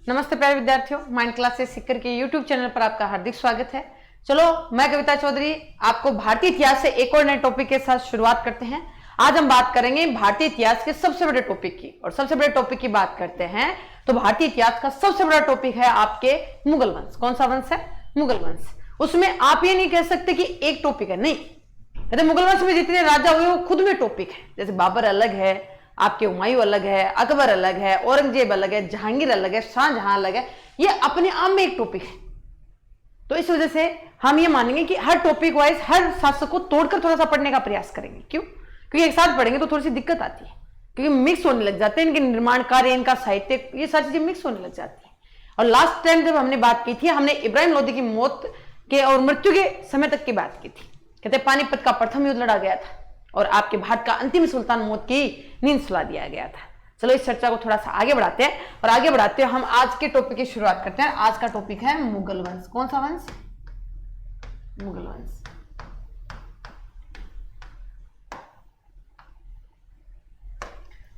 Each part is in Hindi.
नमस्ते प्यारे विद्यार्थियों, माइंड क्लासेस सीकर के यूट्यूब चैनल पर आपका हार्दिक स्वागत है। चलो, मैं कविता चौधरी आपको भारतीय इतिहास से एक और नए टॉपिक के साथ शुरुआत करते हैं। आज हम बात करेंगे भारतीय इतिहास के सबसे बड़े टॉपिक की, और सबसे बड़े टॉपिक की बात करते हैं तो भारतीय इतिहास का सबसे बड़ा टॉपिक है आपके मुगल वंश। कौन सा वंश है? मुगल वंश। उसमें आप ये नहीं कह सकते कि एक टॉपिक है, नहीं, कहते मुगल वंश में जितने राजा हुए वो खुद में टॉपिक है। जैसे बाबर अलग है, आपके हुमायूं अलग है, अकबर अलग है, औरंगजेब अलग है, जहांगीर अलग है, शाहजहां अलग है, ये अपने आप में एक टॉपिक है। तो इस वजह से हम ये मानेंगे कि हर टॉपिक वाइज हर शासक को तोड़कर थोड़ा सा पढ़ने का प्रयास करेंगे। क्यों? क्योंकि एक साथ पढ़ेंगे तो थोड़ी सी दिक्कत आती है, क्योंकि मिक्स होने लग जाते हैं इनके निर्माण कार्य, इनका साहित्य, ये सारी चीजें मिक्स होने लग जाती है। और लास्ट टाइम जब हमने बात की थी, हमने इब्राहिम लोदी की मौत के और मृत्यु के समय तक की बात की थी। कहते पानीपत का प्रथम युद्ध लड़ा गया था और आपके भारत का अंतिम सुल्तान मौत की नींद सुला दिया गया था। चलो इस चर्चा को थोड़ा सा आगे बढ़ाते हैं, और आगे बढ़ाते हुए हम आज के टॉपिक की शुरुआत करते हैं। आज का टॉपिक है मुगल वंश। कौन सा वंश? मुगल वंश।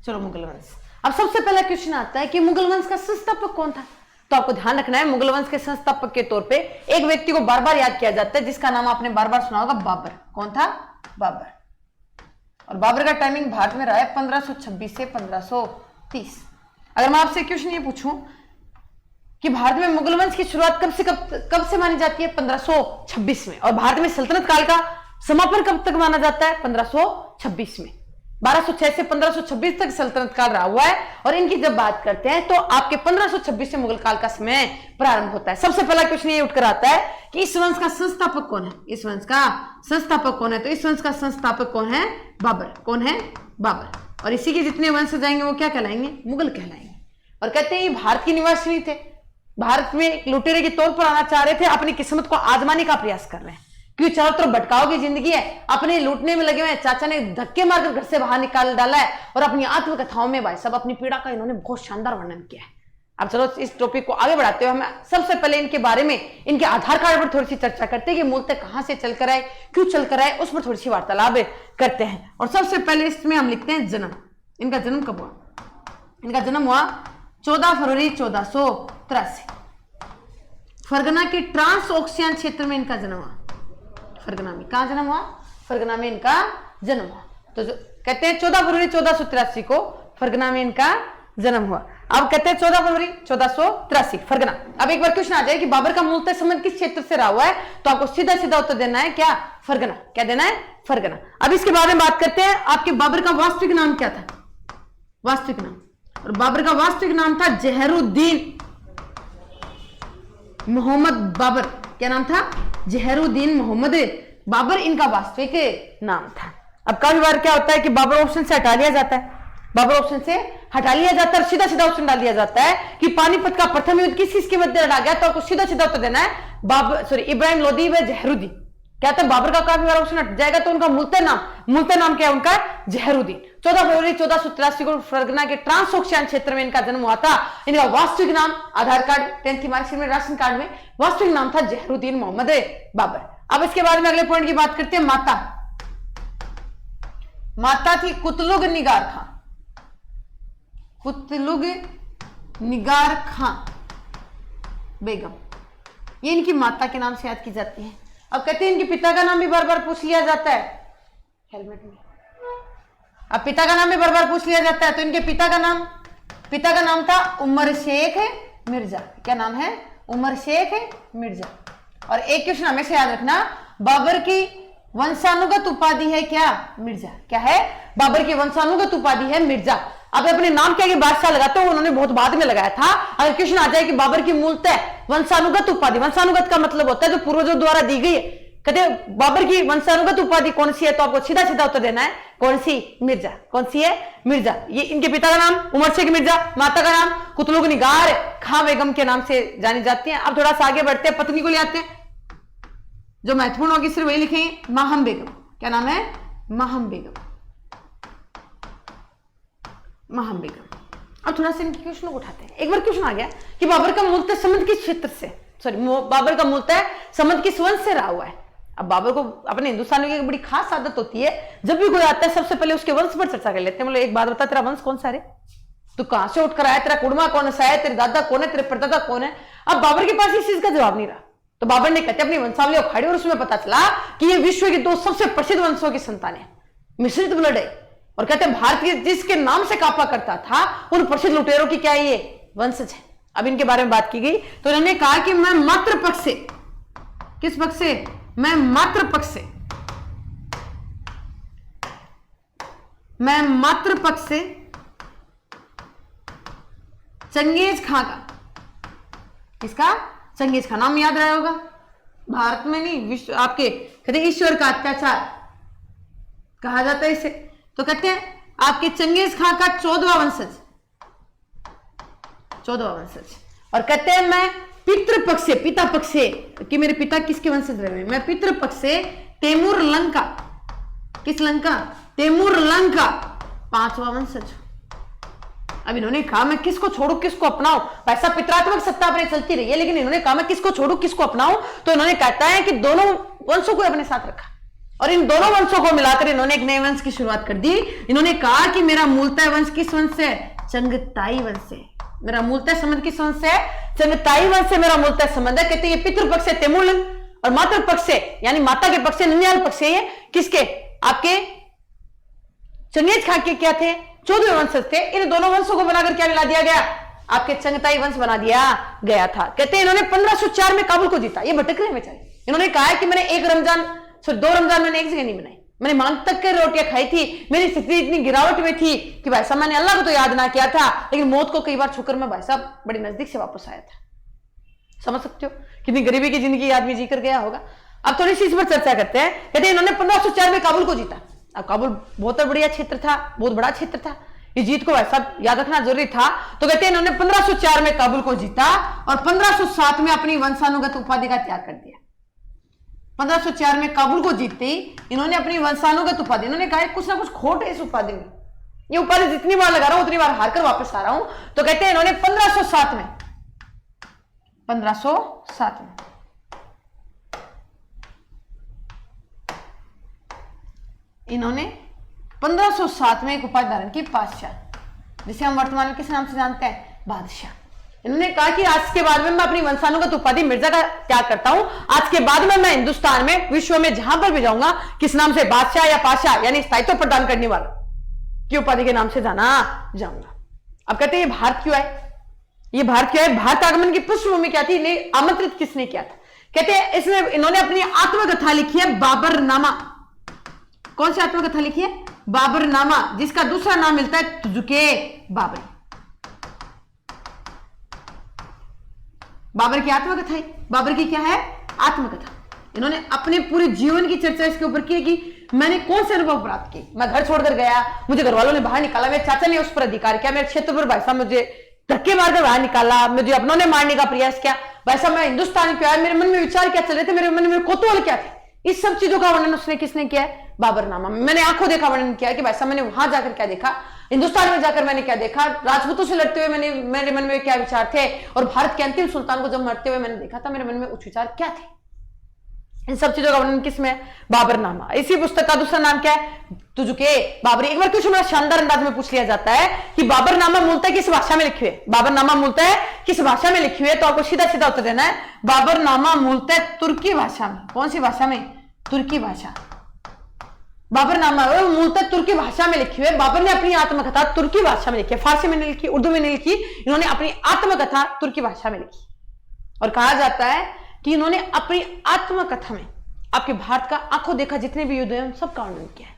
चलो मुगल वंश। अब सबसे पहला क्वेश्चन आता है कि मुगल वंश का संस्थापक कौन था? तो आपको ध्यान रखना है, मुगल वंश के संस्थापक के तौर पे एक व्यक्ति को बार बार याद किया जाता है, जिसका नाम आपने बार बार सुना होगा, बाबर। कौन था? बाबर। और बाबर का टाइमिंग भारत में रहा है 1526 से 1530। अगर मैं आपसे क्वेश्चन ये पूछूं कि भारत में मुगल वंश की शुरुआत कब से मानी जाती है? 1526 में। और भारत में सल्तनत काल का समापन कब तक माना जाता है? 1526 में। 1206 से 1526 तक सल्तनत काल रहा हुआ है। और इनकी जब बात करते हैं तो आपके 1526 से मुगल काल का समय प्रारंभ होता है। सबसे पहला क्वेश्चन ये उठकर आता है कि इस वंश का संस्थापक कौन है? इस वंश का संस्थापक कौन है? तो इस वंश का संस्थापक कौन है? बाबर। कौन है? बाबर। और इसी के जितने वंश जाएंगे वो क्या कहलाएंगे? मुगल कहलाएंगे। और कहते हैं ये भारत के निवासी नहीं थे, भारत में एक लुटेरे के तौर पर आना चाह रहे थे, अपनी किस्मत को आजमाने का प्रयास कर रहे हैं। क्योंकि चारों तरफ भटकाव की जिंदगी है, अपने लूटने में लगे हुए हैं। चाचा ने धक्के मारकर घर से बाहर निकाल डाला है, और अपनी आत्मकथाओं में भाई सब अपनी पीड़ा का इन्होंने बहुत शानदार वर्णन किया है। अब चलो इस टॉपिक को आगे बढ़ाते हुए हम सबसे पहले इनके बारे में, इनके आधार कार्ड पर थोड़ी सी चर्चा करते हैं कि मूलतः कहां से चलकर आए, क्यों चलकर आए, उस पर थोड़ी सी वार्तालाप करते हैं। और सबसे पहले इसमें हम लिखते हैं जन्म। इनका जन्म कब हुआ? इनका जन्म हुआ 14 फरवरी 1483। फरगना के ट्रांस ओक्सियन क्षेत्र में इनका जन्म हुआ। फरगना में। कहां जन्म हुआ? फरगना में इनका जन्म हुआ। तो कहते हैं 14 फरवरी 1483 को फरगना में इनका जन्म हुआ। अब कहते हैं 14 फरवरी 1483 फरगना। अब एक बार क्वेश्चन आ जाए कि बाबर का मूलतः संबंध किस क्षेत्र से रहा हुआ है, तो आपको सीधा सीधा उत्तर देना है क्या? फरगना। क्या देना है? फरगना। अब इसके बारे में बात करते हैं, आपके बाबर का वास्तविक नाम क्या था? वास्तविक नाम। और बाबर का वास्तविक नाम था जहरुद्दीन मोहम्मद बाबर। क्या नाम था? जहरुद्दीन मोहम्मद बाबर इनका वास्तविक नाम था। अब काफी बार क्या होता है कि बाबर ऑप्शन से हटा लिया जाता है, बाबर ऑप्शन से हटा लिया जाता है और सीधा सीधा ऑप्शन डाल दिया जाता है कि पानीपत का प्रथम युद्ध किसके मध्य लड़ा गया, तो आपको सीधा सीधा उत्तर देना है इब्राहिम लोदी व जहरुद्दीन। क्या था? बाबर का काफी बार ऑप्शन हट जाएगा तो उनका मूलतः नाम क्या है उनका? जहरुद्दीन। 14 फरवरी 1483 को फरगना के ट्रांसओक्सियन क्षेत्र में इनका जन्म हुआ था। इनका वास्तविक नाम आधार कार्ड, 10th की मार्कशीट में, राशन कार्ड में वास्तविक नाम था जहरुद्दीन मोहम्मद बाबर। अब इसके बाद में अगले पॉइंट की बात करते हैं। माता थी कुतलुग निगार खां। कुतलुग निगार खां बेगम, ये इनकी माता के नाम से याद की जाती है। अब कहते हैं इनके पिता का नाम भी बार बार पूछ लिया जाता है, हेलमेट में। अब पिता का नाम भी बार बार पूछ लिया जाता है, तो इनके पिता का नाम था उमर शेख मिर्जा। क्या नाम है? उमर शेख मिर्जा। और एक क्वेश्चन हमेशा याद रखना, बाबर की वंशानुगत उपाधि है क्या? मिर्जा। क्या है? बाबर की वंशानुगत उपाधि है मिर्जा। अब अपने नाम के आगे बादशाह लगाते हो, उन्होंने बहुत बाद में लगाया था। अगर क्वेश्चन आ जाए कि बाबर की मूलतः वंशानुगत उपाधि, वंशानुगत का मतलब होता है जो पूर्वजों द्वारा दी गई है, कहते बाबर की वंशानुगत उपाधि कौन सी है, तो आपको सीधा सीधा उत्तर देना है कौन सी? मिर्जा। कौन सी है? मिर्जा। ये इनके पिता का नाम उमर शेख मिर्जा, माता का नाम कुतलुग निगार खां बेगम के नाम से जानी जाती है। अब थोड़ा सा आगे बढ़ते हैं, पत्नी को ले आते हैं, जो महत्वपूर्ण होगी सिर्फ वही लिखेंगे, माहम बेगम। क्या नाम है? माहम बेगम। माहम बेगम। अब थोड़ा सा इनके क्वेश्चन को उठाते हैं। एक बार क्वेश्चन आ गया कि बाबर का मूलतः संबंध किस क्षेत्र से, बाबर का मूलतः संबंध किस वंश से रहा हुआ है। अब बाबर को अपने हिंदुस्तानियों की बड़ी खास आदत होती है, जब भी कोई आता है सबसे पहले उसके वंश पर चर्चा कर लेते हैं। मतलब एक बात बता, तेरा वंश कौन सा है? तू कहां से उठकर आया, तेरा कुड़मा कौन सा है, तेरे दादा कौन है, तेरे परदादा कौन है। अब बाबर के पास इस चीज का जवाब नहीं रहा, तो बाबर ने कहते अपनी वंशावली उखाड़ी और उसमें पता चला कि ये विश्व के 2 सबसे प्रसिद्ध वंशों की संतान है, मिश्रित ब्लड है। और कहते हैं भारत के जिसके नाम से कापा करता था उन प्रसिद्ध लुटेरों की क्या ये वंशज है। अब इनके बारे में बात की गई तो इन्होंने कहा कि मैं मातृ पक्ष से, किस पक्ष से, मैं मातृ पक्ष से, मैं मातृ पक्ष से चंगेज खां का, किसका, चंगेज खां, नाम याद रहा होगा, भारत में नहीं विश्व, आपके कहते हैं ईश्वर का अत्याचार कहा जाता है इसे। तो कहते हैं आपके चंगेज खां का 14वां वंशज, 14वां वंशज। और कहते हैं मैं पितृपक्ष से, पिता पक्ष से, कि मेरे पिता किसके वंशज रहे, मैं पितृपक्ष से तैमूर लंका, किस लंका, तैमूर लंका 5वां वंशज। अब इन्होंने कहा मैं किसको छोड़ू किसको अपनाऊं, वैसा पितरात्मक सत्ता अपने चलती रही है, लेकिन इन्होंने कहा मैं किसको छोड़ू किसको अपनाऊं, तो इन्होंने कहता है कि दोनों वंशों को अपने साथ रखा और इन दोनों वंशों को मिलाकर इन्होंने एक नए वंश की शुरुआत कर दी। इन्होंने कहा कि मेरा मूलतः वंश किस वंश से, चंगताई वंश से, मेरा मूलतः संबंध किस वंश से, चंगताई वंश से मेरा मूलतः संबंध है। कहते हैं ये पितृपक्ष से तैमूर और मातृ पक्ष से यानी माता के पक्ष से ननिहाल पक्ष से, ये किसके, आपके चंगेज खां के क्या थे, 14वें वंशज थे। इन दोनों वंशों को बनाकर क्या मिला दिया गया, आपके चंगताई वंश बना दिया गया था। कहते हैं इन्होंने 1504 में काबुल को जीता। ये भटक रहे बेचारे, इन्होंने कहा है कि मैंने 2 रमजान मैंने एक जगह नहीं बनाई, मैंने मांग तक के रोटियां खाई थी, मेरी स्थिति इतनी गिरावट में थी कि भाई साहब मैंने अल्लाह को तो याद ना किया था, लेकिन मौत को कई बार छूकर मैं भाई साहब बड़ी नजदीक से वापस आया था। समझ सकते हो कितनी गरीबी की जिंदगी आदमी जी कर गया होगा। अब थोड़ी सी इस पर चर्चा करते हैं। कहते हैं इन्होंने 1504 में काबुल को जीता। अब काबुल बहुत बढ़िया क्षेत्र था, बहुत बड़ा क्षेत्र था, ये जीत को भाई साहब याद रखना जरूरी था। तो कहते हैं इन्होंने 1504 में काबुल को जीता और 1507 में अपनी वंशानुगत उपाधि का त्याग कर दिया। 1504 में काबुल को जीतते इन्होंने अपनी वंशानुगत उपाधि, इन्होंने कहा कुछ ना कुछ खोट है इस उपाधि में, ये उपाधि जितनी बार लगा रहा हूं उतनी बार हारकर वापस आ रहा हूं। तो कहते हैं इन्होंने 1507 में इन्होंने 1507 में एक उपाधि धारण की, पातशाह, जिसे हम वर्तमान में किस नाम से जानते हैं, बादशाह। इन्होंने कहा कि आज के बाद में मैं अपनी वंशानुगत उपाधि मिर्जा का त्याग करता हूं, आज के बाद में मैं हिंदुस्तान में विश्व में जहां पर भी जाऊंगा किस नाम से, बादशाह या पातशाह यानी स्थायित्व प्रदान करने वाला की उपाधि के नाम से जाना जाऊंगा। अब कहते हैं ये भारत क्यों आए, ये भारत क्यों है, भारत आगमन की पृष्ठभूमि क्या थी, इन्हें आमंत्रित किसने किया था। कहते हैं इसमें इन्होंने अपनी आत्मकथा लिखी है बाबरनामा। कौन सी आत्मकथा लिखी है, बाबरनामा, जिसका दूसरा नाम मिलता है तुजुके बाबरी। बाबर की आत्मकथा है, बाबर की क्या है, आत्मकथा। इन्होंने अपने पूरे जीवन की चर्चा इसके ऊपर की कि मैंने कौन से अनुभव प्राप्त किए, मैं घर छोड़कर गया, मुझे घर वालों ने बाहर निकाला, मेरे चाचा ने उस पर अधिकार किया, मेरे क्षेत्र पर भाई साहब मुझे धक्के मारकर बाहर निकाला, मुझे अपनों ने मारने का प्रयास किया, भाई साहब मैं हिंदुस्तान क्यों आया, मेरे मन में विचार क्या चल रहे थे, मेरे मन में कौतूहल क्या थे, इस सब चीजों का वर्णन उसने किसने किया है, बाबरनामा में। मैंने आंखों देखा वर्णन किया कि भाई साहब मैंने वहां जाकर क्या देखा, हिंदुस्तान में जाकर मैंने क्या देखा, राजपूतों से लड़ते हुए मेरे मन में क्या विचार थे, और भारत के अंतिम सुल्तान को जब मरते हुए मैंने देखा था, मेरे मन में उच्च विचार क्या थे। इन सब चीजों का वर्णन किसमें, बाबरनामा। इसी पुस्तक का दूसरा नाम क्या है, तुजुके बाबरी। एक बार क्वेश्चन बड़ा शानदार अंदाज में पूछ लिया जाता है कि बाबरनामा मूलतः किस भाषा में लिखी हुई है, बाबरनामा मूलतः किस भाषा में लिखी हुई है, तो आपको सीधा सीधा उत्तर देना है बाबरनामा मूलतः तुर्की भाषा में। कौन सी भाषा में, तुर्की भाषा। बाबरनामा मूलतः तुर्की भाषा में लिखी हुई है। बाबर ने अपनी आत्मकथा तुर्की भाषा में लिखी है, फारसी में नहीं लिखी, उर्दू में नहीं लिखी, इन्होंने अपनी आत्मकथा तुर्की भाषा में लिखी। और कहा जाता है कि इन्होंने अपनी आत्मकथा में आपके भारत का आंखों देखा जितने भी युद्ध हैं उन सब का वर्णन किया है।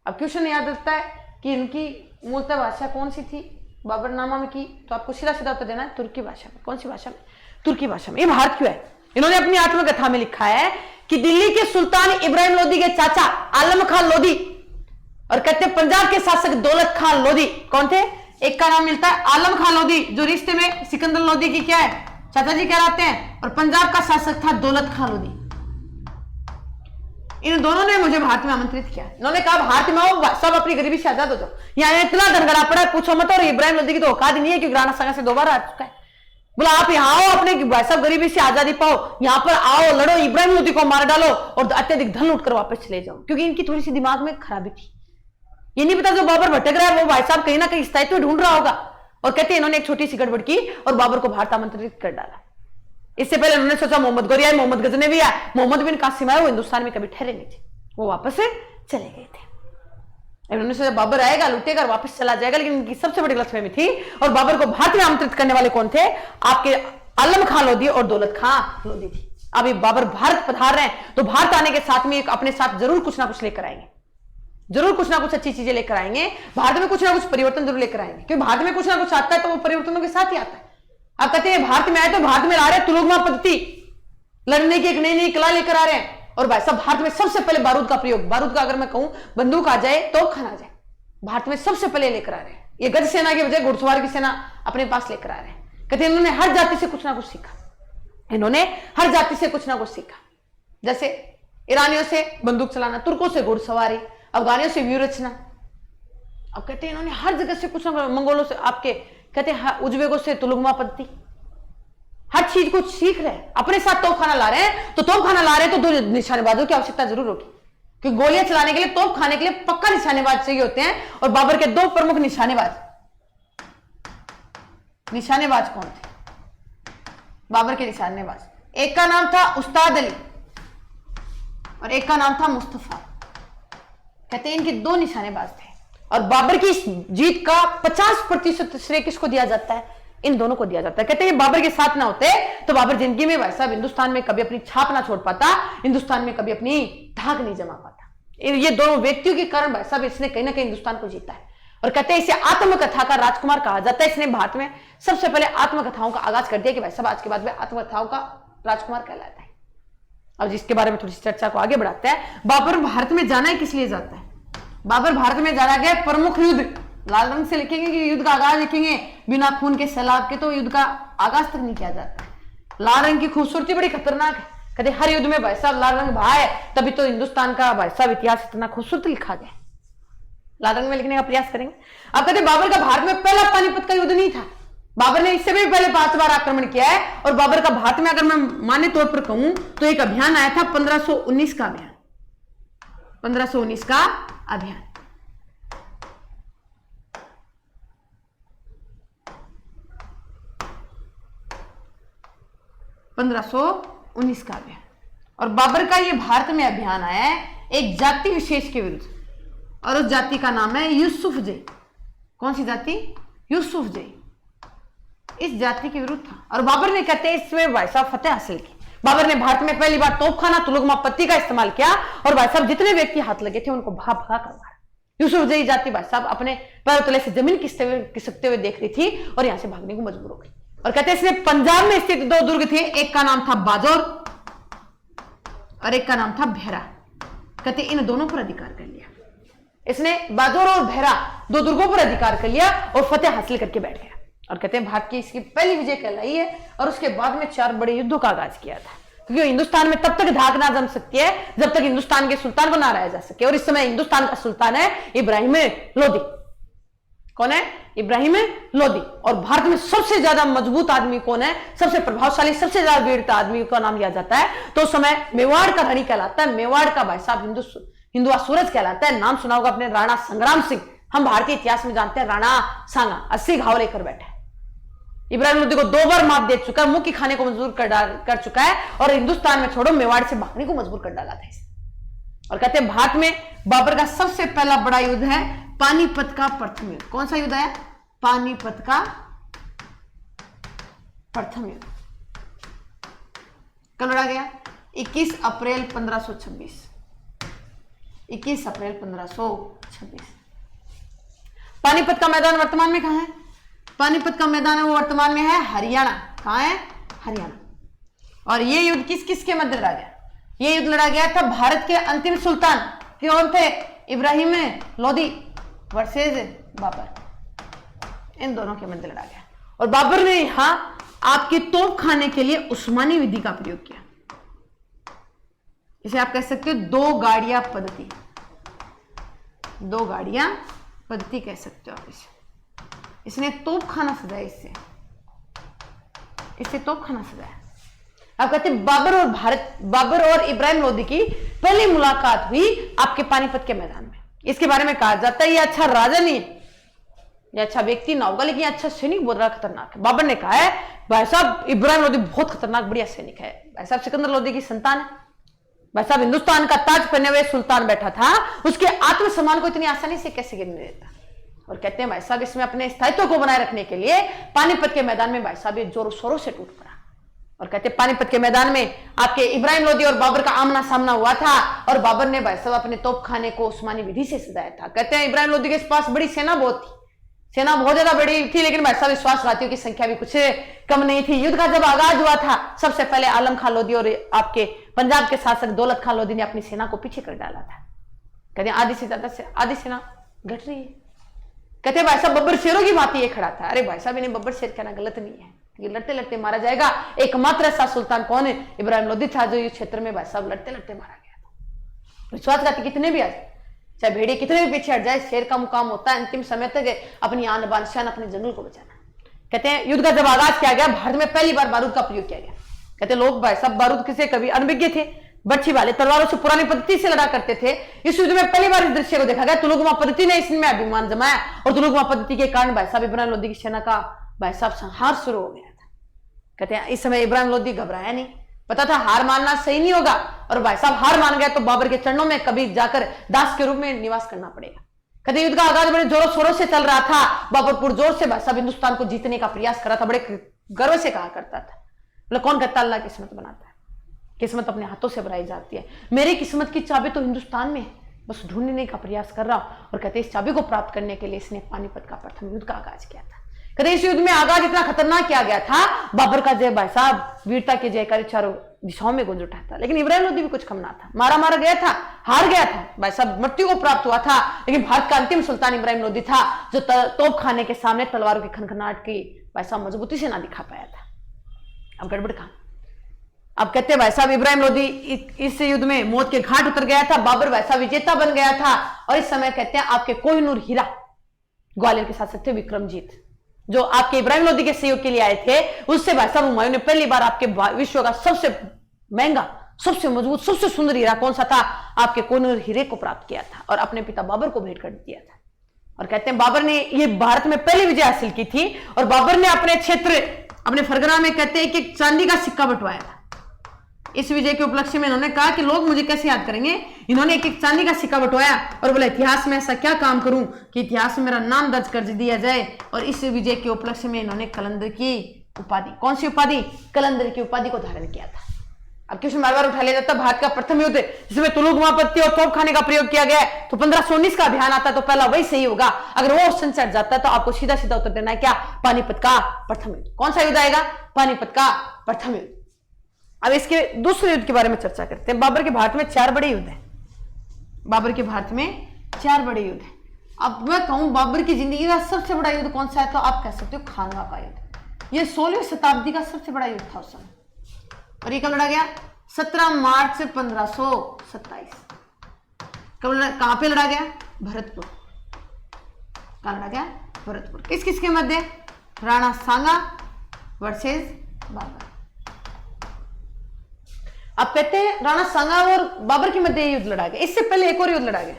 अब क्वेश्चन याद रखता है कि इनकी मूलतः भाषा कौन सी थी बाबरनामा में की, तो आपको सीधा सीधा उत्तर देना है तुर्की भाषा में। कौन सी भाषा में, तुर्की भाषा में। ये भारत क्यों है, इन्होंने अपनी आत्मकथा में लिखा है कि दिल्ली के सुल्तान इब्राहिम लोदी के चाचा आलम खान लोदी, और कहते हैं पंजाब के शासक दौलत खान लोदी कौन थे, एक का नाम मिलता है आलम खान लोदी जो रिश्ते में सिकंदर लोदी की क्या है, चाचा जी कहलाते हैं, और पंजाब का शासक था दौलत खान लोदी। इन दोनों ने मुझे भारत में आमंत्रित किया। इन्होंने कहा भारत में आओ, सब अपनी गरीबी से आजाद हो जाओ, यहाँ इतना धनगड़ा पड़ा है पूछो मत, और इब्राहिम लोदी की तो औकात नहीं है क्योंकि राणा संगा से 2 बार आ चुका है। बोला आप यहाँ आओ, अपने सब गरीबी से आजादी पाओ, यहाँ पर आओ, लड़ो, इब्राहिम लोदी को मार डालो और अत्यधिक धन लूट कर वापस चले जाओ, क्योंकि इनकी थोड़ी सी दिमाग में खराबी थी। ये नहीं पता जो बाबर भटक रहा है वो भाई साहब कहीं ना कहीं स्थायित्व ढूंढ रहा होगा। और कहते हैं इन्होंने एक छोटी सी गड़बड़ की और बाबर को भारत आमंत्रित कर डाला। इससे पहले उन्होंने सोचा मोहम्मद गौरी आए, मोहम्मद गजनवी आए, मोहम्मद बिन कासिम आए, वो हिंदुस्तान में कभी ठहरे नहीं थे, वो वापस से चले गए थे। उन्होंने सोचा बाबर आएगा, लूटेगा, वापस चला जाएगा, लेकिन इनकी सबसे बड़ी गलतफहमी थी। और बाबर को भारत में आमंत्रित करने वाले कौन थे? आपके आलम खां लोधी और दौलत खां लोधी थी। अभी बाबर भारत पधार रहे हैं तो भारत आने के साथ में अपने साथ जरूर कुछ ना कुछ लेकर आएंगे, जरूर कुछ ना कुछ अच्छी चीजें लेकर आएंगे। भारत में कुछ ना कुछ परिवर्तन जरूर लेकर आएंगे, क्योंकि भारत में कुछ ना कुछ आता है तो वो परिवर्तनों के साथ ही आता है। आप कहते हैं भारत में आए तो भारत में ला रहे तुलुगमा पद्धति, लड़ने की एक नई नई कला लेकर आ रहे हैं। और भाई साहब भारत में सबसे पहले बारूद का प्रयोग, बारूद का अगर मैं कहूं बंदूक आ जाए तो खाना आ जाए, भारत में सबसे पहले लेकर आ रहे हैं। ये गज सेना के बजाय घुड़सवार की सेना अपने पास लेकर आ रहे हैं। कहते हैं इन्होंने हर जाति से कुछ ना कुछ सीखा, इन्होंने हर जाति से कुछ ना कुछ सीखा। जैसे ईरानियों से बंदूक चलाना, तुर्कों से घुड़सवारी, अफगानियों से व्यू रचना। अब कहते हैं इन्होंने हर जगह से कुछ ना कुछ, मंगोलों से, आपके कहते हैं उज्बेकों से तुलुगमा पद्धति, हर चीज को सीख रहे हैं। अपने साथ तोपखाना ला रहे हैं तो तोपखाना ला रहे हैं तो दो निशानेबाजों की आवश्यकता जरूर होगी, क्योंकि गोलियां चलाने के लिए, तोप खाने के लिए पक्का निशानेबाज चाहिए होते हैं। और बाबर के दो प्रमुख निशानेबाज कौन थे? बाबर के निशानेबाज, एक का नाम था उस्ताद अली और एक का नाम था मुस्तफा। कहते हैं इनके दो निशानेबाज थे। और बाबर की इस जीत का 50% श्रेय किसको दिया जाता है? इन दोनों को दिया जाता है। कहते हैं बाबर के साथ ना होते तो बाबर जिंदगी में भाई साहब हिंदुस्तान में कभी अपनी छाप ना छोड़ पाता, हिंदुस्तान में कभी अपनी धाक नहीं जमा पाता। ये दोनों व्यक्तियों के कारण भाई साहब इसने कहीं ना कहीं हिंदुस्तान को जीता है। और कहते हैं इसे आत्मकथा का राजकुमार कहा जाता है। इसने भारत में सबसे पहले आत्मकथाओं का आगाज कर दिया कि भाई साहब आज के बाद में आत्मकथाओं का राजकुमार कहलाता है। अब जिसके बारे में थोड़ी सी चर्चा को आगे बढ़ाते हैं। बाबर भारत में जाना है किस लिए जाता है? बाबर भारत में जाना गया प्रमुख युद्ध, लाल रंग से लिखेंगे कि युद्ध का आगाज लिखेंगे, बिना खून के सैलाब के तो युद्ध का आगाज तक नहीं किया जाता है। लाल रंग की खूबसूरती बड़ी खतरनाक है। कहते हर युद्ध में भाई साहब लाल रंग बहा है, तभी तो हिंदुस्तान का भाई साहब इतिहास इतना खूबसूरत लिखा गया। लाल रंग में लिखने का प्रयास करेंगे। अब कहते बाबर का भारत में पहला पानीपत का युद्ध नहीं था, बाबर ने इससे भी पहले 5 बार आक्रमण किया है। और बाबर का भारत में अगर मैं मान्य तौर पर कहूं तो एक अभियान आया था 1519 का अभियान, 1519 का अभियान। और बाबर का ये भारत में अभियान आया है एक जाति विशेष के विरुद्ध, और उस जाति का नाम है यूसुफजई। कौन सी जाति? यूसुफजई। इस जाति के विरुद्ध था और बाबर ने कहते हैं इसमें भाई साहब फतेह हासिल की। बाबर ने भारत में पहली बार तोपखाना तुलुगमा पत्ती का इस्तेमाल किया और भाई साहब जितने व्यक्ति हाथ लगे थे उनको भगा भगा कर मारा। यूसुफजई जाति भाई साहब अपने पैरों तले से जमीन खिसकते हुए देख रही थी और यहां से भागने को मजबूर हो गई। और कहते हैं इसने पंजाब में स्थित 2 दुर्ग थे, एक का नाम था बाजौर और एक का नाम था भेरा। कहते इन दोनों पर अधिकार कर लिया इसने, बाजौर और भेरा 2 दुर्गों पर अधिकार कर लिया और फतेह हासिल करके बैठ गया। और कहते हैं भारत की इसकी पहली विजय कहलाई है। और उसके बाद में 4 बड़े युद्धों का आगाज किया था, क्योंकि हिंदुस्तान में तब तक धाक ना जम सकती है जब तक हिंदुस्तान के सुल्तान को ना रहा जा सके। और इस समय हिंदुस्तान का सुल्तान है इब्राहिम लोदी। कौन है? इब्राहिम लोदी। और भारत में सबसे ज्यादा मजबूत आदमी कौन है? सबसे प्रभावशाली, सबसे ज्यादा वीरता आदमी का नाम लिया जाता है तो उस समय मेवाड़ का धनी कहलाता है। मेवाड़ का भाई साहब हिंदुआ सूरज कहलाता है। नाम सुना होगा अपने राणा संग्राम सिंह। हम भारतीय इतिहास में जानते हैं राणा सांगा 80 घाव लेकर बैठे। इब्राहिम लोदी को 2 बार मात दे चुका है, मुंह की खाने को मजबूर कर चुका है और हिंदुस्तान में छोड़ो मेवाड़ से भागने को मजबूर कर डाला था इसे। और कहते हैं भारत में बाबर का सबसे पहला बड़ा युद्ध है पानीपत का प्रथम युद्ध। कौन सा युद्ध है? पानीपत का प्रथम युद्ध। कब लड़ा गया? 21 अप्रैल 1526। 21 अप्रैल 1526। पानीपत का मैदान वर्तमान में कहां है? पानीपत का मैदान है वो वर्तमान में है हरियाणा। कहां है? हरियाणा। और ये युद्ध किस किस के मध्य लड़ा गया? ये युद्ध लड़ा गया था भारत के अंतिम सुल्तान कौन थे? इब्राहिम लोदी वर्सेस बाबर। इन दोनों के मध्य लड़ा गया और बाबर ने यहां आपकी तोप खाने के लिए उस्मानी विधि का प्रयोग किया। इसे आप कह सकते हो 2 गाड़ियां पद्धति। 2 गाड़ियां पद्धति कह सकते हो आप इसे। इसने तोप खाना सजाया, इससे तोप खाना सजाया। आप कहते हैं बाबर और इब्राहिम लोदी की पहली मुलाकात हुई आपके पानीपत के मैदान में। इसके बारे में कहा जाता है ये अच्छा राजा नहीं है, ये अच्छा व्यक्ति ना होगा, लेकिन अच्छा सैनिक बहुत ज्यादा खतरनाक है। बाबर ने कहा है भाई साहब इब्राहिम लोदी बहुत खतरनाक बढ़िया सैनिक है। भाई साहब सिकंदर लोदी की संतान है। भाई साहब हिंदुस्तान का ताज पहने हुए सुल्तान बैठा था, उसके आत्मसम्मान को इतनी आसानी से कैसे गिरने देता। और कहते हैं भाई साहब इसमें अपने स्थायित्व को बनाए रखने के लिए पानीपत के मैदान में भाई साहब ये जोरों शोरों से टूट पड़ा। और कहते हैं पानीपत के मैदान में आपके इब्राहिम लोदी और बाबर का आमना सामना हुआ था, और बाबर ने भाई साहब अपने तोपखाने को उस्मानी विधि से सजाया था। कहते हैं इब्राहिम लोदी के पास बड़ी सेना बहुत थी, सेना बहुत ज्यादा बड़ी थी, लेकिन भाई साहब विश्वासघातियों की संख्या भी कुछ कम नहीं थी। युद्ध का जब आगाज हुआ था, सबसे पहले आलम खान लोदी और आपके पंजाब के शासक दौलत खान लोदी ने अपनी सेना को पीछे कर डाला था। कहते हैं आधी से ज्यादा आधी सेना घट रही है। कहते हैं भाई साहब बब्बर शेरों की बात ये खड़ा था। अरे भाई साहब इन्हें बब्बर शेर कहना गलत नहीं है, ये लड़ते लड़ते मारा जाएगा। एकमात्र ऐसा सुल्तान कौन है? इब्राहिम लोदी था, जो इस क्षेत्र में भाई साहब लड़ते लड़ते मारा गया था। विश्वासघाती कितने भी आ जाए, चाहे भेड़िए कितने भी पीछे हट जाए, शेर का मुकाम होता है अंतिम समय तक अपनी आन बान शान अपने जंगल को बचाना। कहते हैं युद्ध का जब आगाज किया गया, भारत में पहली बार बारूद का प्रयोग किया गया। कहते लोग भाई साहब बारूद किसे कभी अनभिज्ञ थे, बच्ची वाले तलवारों से पुरानी पद्धति से लड़ा करते थे। इस युद्ध में पहली बार इस दृश्य को देखा गया। तुलुगमा पद्धति ने इसमें अभिमान जमाया, और तुलुगमा पद्धति के कारण भाई साहब इब्राहिम लोदी की सेना का भाई साहब संहार शुरू हो गया था। कहते हैं इस समय इब्राहिम लोदी घबराया नहीं, पता था हार मानना सही नहीं होगा, और भाई साहब हार मान गया तो बाबर के चरणों में कभी जाकर दास के रूप में निवास करना पड़ेगा। कहते युद्ध का आगाज बड़े जोरों शोरों से चल रहा था। बाबर जोर से भाई साहब हिंदुस्तान को जीतने का प्रयास कर रहा था, बड़े गर्व से कहा करता था, बोले कौन कहता अल्लाह किस्मत बनाता है, किस्मत अपने हाथों से बनाई जाती है, मेरी किस्मत की चाबी तो हिंदुस्तान में है, बस ढूंढने का प्रयास कर रहा हूं। और कहते इस चाबी को प्राप्त करने के लिए इसने पानीपत का प्रथम युद्ध का आगाज किया था। कहते इस युद्ध में आगाज इतना खतरनाक किया गया था, बाबर का जय भाई साहब वीरता की जयकारी चारों दिशाओं में गूंज उठा था। लेकिन इब्राहिम लोदी भी कुछ कम ना था, मारा मारा गया था, हार गया था, भाई साहब मृत्यु को प्राप्त हुआ था। लेकिन भारत का अंतिम सुल्तान इब्राहिम लोदी था, जो तोप खाने के सामने तलवारों की खनखनाहट की भाई साहब मजबूती से ना दिखा पाया था। अब गड़बड़ कहां? अब कहते हैं भाई साहब इब्राहिम लोदी इस युद्ध में मौत के घाट उतर गया था, बाबर भाई साहब विजेता बन गया था। और इस समय कहते हैं आपके कोहिनूर हीरा ग्वालियर के शासक थे विक्रमजीत, जो आपके इब्राहिम लोदी के सहयोग के लिए आए थे, उससे भाई साहब हुमायूं ने पहली बार आपके विश्व का सबसे महंगा, सबसे मजबूत, सबसे सुंदर हीरा कौन सा था? आपके कोहिनूर हीरे को प्राप्त किया था और अपने पिता बाबर को भेंट कर दिया था। और कहते हैं बाबर ने ये भारत में पहली विजय हासिल की थी, और बाबर ने अपने क्षेत्र अपने फरगना में कहते हैं कि चांदी का सिक्का बंटवाया था। इस विजय के उपलक्ष्य में इन्होंने कहा कि लोग मुझे कैसे याद करेंगे। इन्होंने एक चांदी का सिक्का बंटवाया और बोला इतिहास में ऐसा क्या काम करूं कि इतिहास में मेरा नाम दर्ज कर दिया जाए। और इस विजय के उपलक्ष्य में इन्होंने कलंदर की उपाधि, कौन सी उपाधि? कलंदर की उपाधि को धारण किया था। अब क्वेश्चन बार बार उठा लिया जाता, भारत का प्रथम युद्ध जिसमें तुलुगमा पत्ती और तोपखाने का प्रयोग किया गया है, तो 1519 का अभियान आता तो पहला वही सही होगा। अगर वो ऑप्शन चढ़ जाता तो आपको सीधा सीधा उत्तर देना है क्या? पानीपत का प्रथम युद्ध। कौन सा युद्ध आएगा? पानीपत का प्रथम युद्ध। अब इसके दूसरे युद्ध के बारे में चर्चा करते हैं। बाबर के भारत में 4 बड़े युद्ध हैं। बाबर के भारत में 4 बड़े युद्ध हैं। अब मैं कहूं बाबर की जिंदगी का सबसे बड़ा युद्ध कौन सा है, तो आप कह सकते हो खानवा का युद्ध। यह 16वीं शताब्दी का सबसे बड़ा युद्ध था उस समय। और ये कब लड़ा गया? 17 मार्च 1527। कहां पे लड़ा गया? भरतपुर। कहां लड़ा गया? भरतपुर। किस किस के मध्य? राणा सांगा वर्सेस बाबर। अब कहते हैं राणा सांगा और बाबर के मध्य युद्ध लड़ा गया। इससे पहले एक और युद्ध लड़ा गया।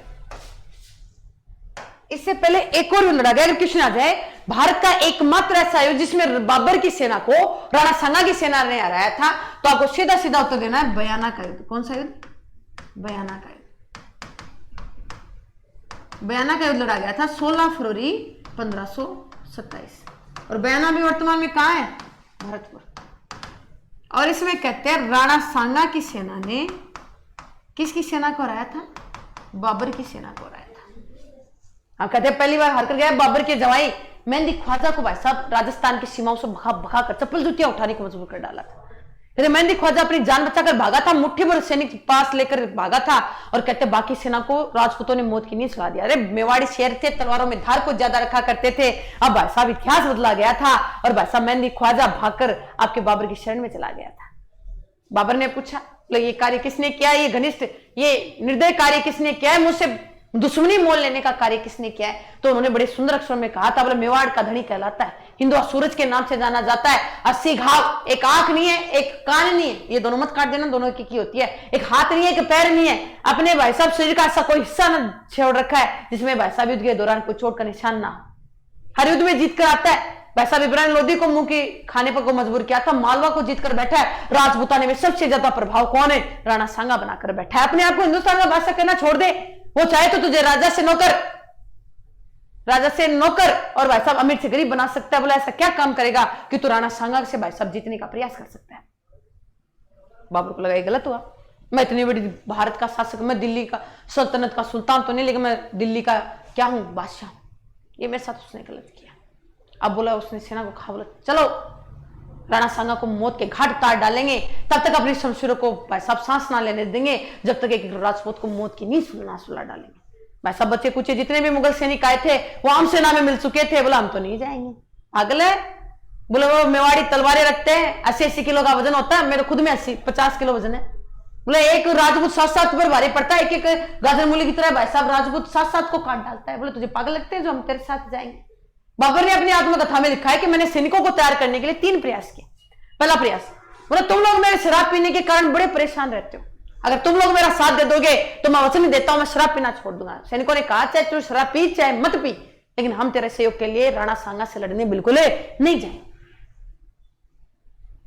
इससे पहले एक और युद्ध लड़ा गया। अगर क्वेश्चन आ जाए भारत का एकमात्र ऐसा युद्ध जिसमें बाबर की सेना को राणा सांगा की सेना ने हराया था, तो आपको सीधा सीधा उत्तर देना है बयाना का युद्ध। कौन सा युद्ध? बयाना का युद्ध। बयाना का युद्ध लड़ा गया था 16 फरवरी 1527। और बयाना भी वर्तमान में कहां है? भरतपुर। और इसमें कहते हैं राणा सांगा की सेना ने किसकी सेना को हराया था? बाबर की सेना को हराया था। हम कहते हैं पहली बार हार कर गया बाबर के जवाई मेहंदी ख्वाजा को भाई साहब राजस्थान की सीमाओं से भगा भगा कर चप्पल जूतियां उठाने को मजबूर कर डाला था। कहते मेहंदी ख्वाजा अपनी जान बचाकर भागा था, मुट्ठी भर सैनिक पास लेकर भागा था। और कहते बाकी सेना को राजपूतों ने मौत की नींद सुला दिया। अरे मेवाड़ी शेर थे, तलवारों में धार को ज्यादा रखा करते थे। अब भाई साहब इतिहास बदला गया था और भाई साहब मेहंदी ख्वाजा भागकर आपके बाबर की शरण में चला गया था। बाबर ने पूछा ये कार्य किसने किया? ये घनिष्ठ, ये निर्दय कार्य किसने किया है? मुझसे दुश्मनी मोल लेने का कार्य किसने किया है? तो उन्होंने बड़े सुंदर अक्षरों में कहा था, बोले मेवाड़ का धनी कहलाता है, हिंदुआ सूरज के नाम से जाना जाता है, 80 घाव, एक आंख नहीं है, एक कान नहीं है, ये दोनों मत काट देना, दोनों की होती है, एक हाथ नहीं है, एक पैर नहीं है, अपने भाई साहब शरीर का ऐसा कोई हिस्सा न छोड़ रखा है जिसमें भाई साहब युद्ध के दौरान कोई चोट का निशान ना हो। हर युद्ध में जीत कर आता है। भाई साहब इब्राहिम लोदी को मुंह की खाने पर को मजबूर किया था, मालवा को जीतकर बैठा है। राजपूताने में सबसे ज्यादा प्रभाव कौन है? राणा सांगा बनाकर बैठा है। अपने आप को हिंदुस्तान का बादशाह करना छोड़ दे, वो चाहे तो तुझे राजा से नौकर और भाई साहब अमीर से गरीब बना सकता है। बोला ऐसा क्या काम करेगा कि तू राणा सांगा से भाई साहब जीतने का प्रयास कर सकता है? बाबर को लगा ये गलत हुआ, मैं इतनी बड़ी भारत का शासक, मैं दिल्ली का सल्तनत का सुल्तान तो नहीं, लेकिन मैं दिल्ली का क्या हूं? बादशाह। ये मेरे साथ उसने गलत किया। अब बोला उसने सेना को कहा, बोला चलो राणा सांगा को मौत के घाट उतार डालेंगे, तब तक अपनी शमशीरों को भाई साहब सांस ना लेने देंगे जब तक एक राजपूत को मौत की नींद ना सुला डालेंगे। भाई साहब बच्चे कुछ जितने भी मुगल सैनिक आए थे वो आम सेना में मिल चुके थे। बोला हम तो नहीं जाएंगे, पागल है। बोले वो मेवाड़ी तलवारें रखते हैं, 80-80 किलो का वजन होता है, मेरे खुद में 80-50 किलो वजन है। बोले एक राजपूत 7-7 पर भारी पड़ता है, एक गाजर मूली की तरह भाई साहब राजपूत 7-7 को काट डालता है। बोले तुझे पागल लगते हैं जो हम तेरे साथ जाएंगे? बाबर ने अपनी आत्मकथा में लिखा है कि मैंने सैनिकों को तैयार करने के लिए 3 प्रयास किए। पहला प्रयास, बोले तुम लोग मेरे शराब पीने के कारण बड़े परेशान रहते हो, अगर तुम लोग मेरा साथ दे दोगे तो मैं वचन देता हूं मैं शराब पीना छोड़ दूंगा। सैनिकों ने कहा चाहे तू शराब पी चाहे मत पी, लेकिन हम तेरे सहयोग के लिए राणा सांगा से लड़ने बिल्कुल नहीं जाए।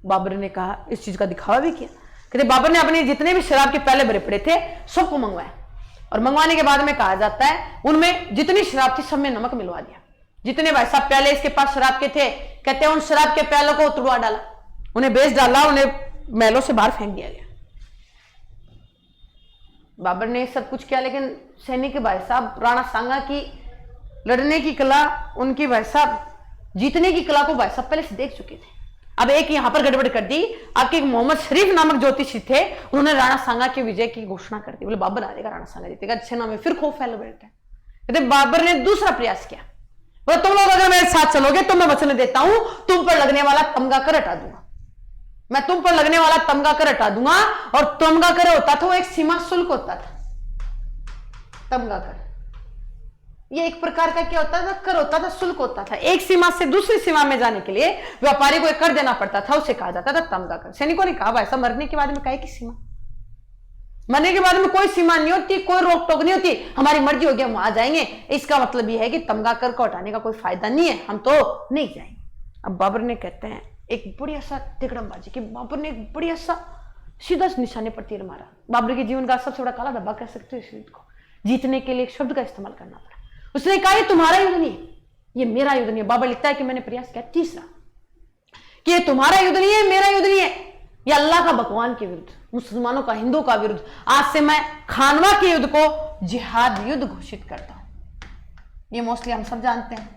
बाबर ने कहा, इस चीज का दिखावा भी किया। कहते बाबर ने अपने जितने भी शराब के पहले भरे पड़े थे सबको मंगवाया, और मंगवाने के बाद में कहा जाता है उनमें जितनी शराब थी सब में नमक मिलवा दिया। जितने भाई साहब पहले इसके पास शराब के थे, कहते हैं उन शराब के प्यालों को तुड़वा डाला, उन्हें बेच डाला, उन्हें महलों से बाहर फेंक दिया गया। बाबर ने सब कुछ किया, लेकिन सैनिक भाई साहब राणा सांगा की लड़ने की कला, उनकी भाई साहब जीतने की कला को भाई साहब पहले से देख चुके थे। अब एक यहां पर गड़बड़ कर दी। आपके मोहम्मद शरीफ नामक ज्योतिषी थे, उन्होंने राणा सांगा के विजय की घोषणा कर दी। बोले बाबर हारेगा, राणा सांगा जीतेगा। अच्छे नाम में फिर खौफ फैल बैठे। कहते बाबर ने दूसरा प्रयास किया, बोले तुम लोग अगर मेरे साथ चलोगे तो मैं वचन देता हूं तुम पर लगने वाला तमगा कर हटा दूंगा। मैं तुम पर लगने वाला तमगा कर हटा दूंगा। और तमगा कर होता था वो एक सीमा शुल्क होता था। तमगा कर ये एक प्रकार का क्या होता था? कर होता था, शुल्क होता था। एक सीमा से दूसरी सीमा में जाने के लिए व्यापारी को एक कर देना पड़ता था, उसे कहा जाता था तमगा कर। सैनिकों ने कहा ऐसा मरने के बाद में काहे की सीमा? मरने के बाद में कोई सीमा नहीं होती, कोई रोक टोक नहीं होती, हमारी मर्जी होगी हम आ जाएंगे। इसका मतलब यह है कि तमगा कर को हटाने का कोई फायदा नहीं है, हम तो नहीं जाएंगे। अब बाबर ने कहते हैं एक बढ़िया सा तिकड़मबाजी कि बाबर ने एक बढ़िया सा सीधा निशाने पर तीर मारा। बाबर के जीवन का सबसे बड़ा काला धब्बा कह सकते हो इस युद्ध को। जीतने के लिए एक शब्द का इस्तेमाल करना पड़ा। उसने कहा ये तुम्हारा युद्ध नहीं है, ये मेरा युद्ध नहीं है। बाबर लिखता है कि मैंने प्रयास किया तीसरा कि ये तुम्हारा युद्ध नहीं है, मेरा युद्ध नहीं है, ये अल्लाह का भगवान के विरुद्ध, मुसलमानों का, हिंदुओं का विरुद्ध। आज से मैं खानवा के युद्ध को जिहाद युद्ध घोषित करता हूं। ये मोस्टली हम सब जानते हैं,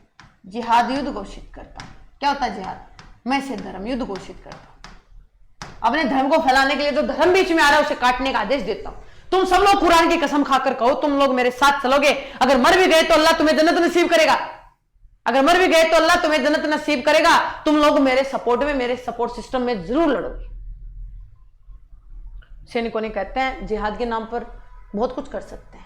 जिहाद युद्ध घोषित करता हूं। क्या होता है जिहाद? मैं से धर्म युद्ध घोषित करता हूं। अपने धर्म को फैलाने के लिए जो धर्म बीच में आ रहा है उसे काटने का आदेश देता हूं। तुम सब लोग कुरान की कसम खाकर कहो तुम लोग मेरे साथ चलोगे, अगर मर भी गए तो अल्लाह तुम्हें जन्नत नसीब करेगा। अगर मर भी गए तो अल्लाह तुम्हें जन्नत नसीब करेगा। तुम लोग मेरे सपोर्ट में, मेरे सपोर्ट सिस्टम में जरूर लड़ोगे। सैनिकों ने कहते हैं जिहाद के नाम पर बहुत कुछ कर सकते हैं,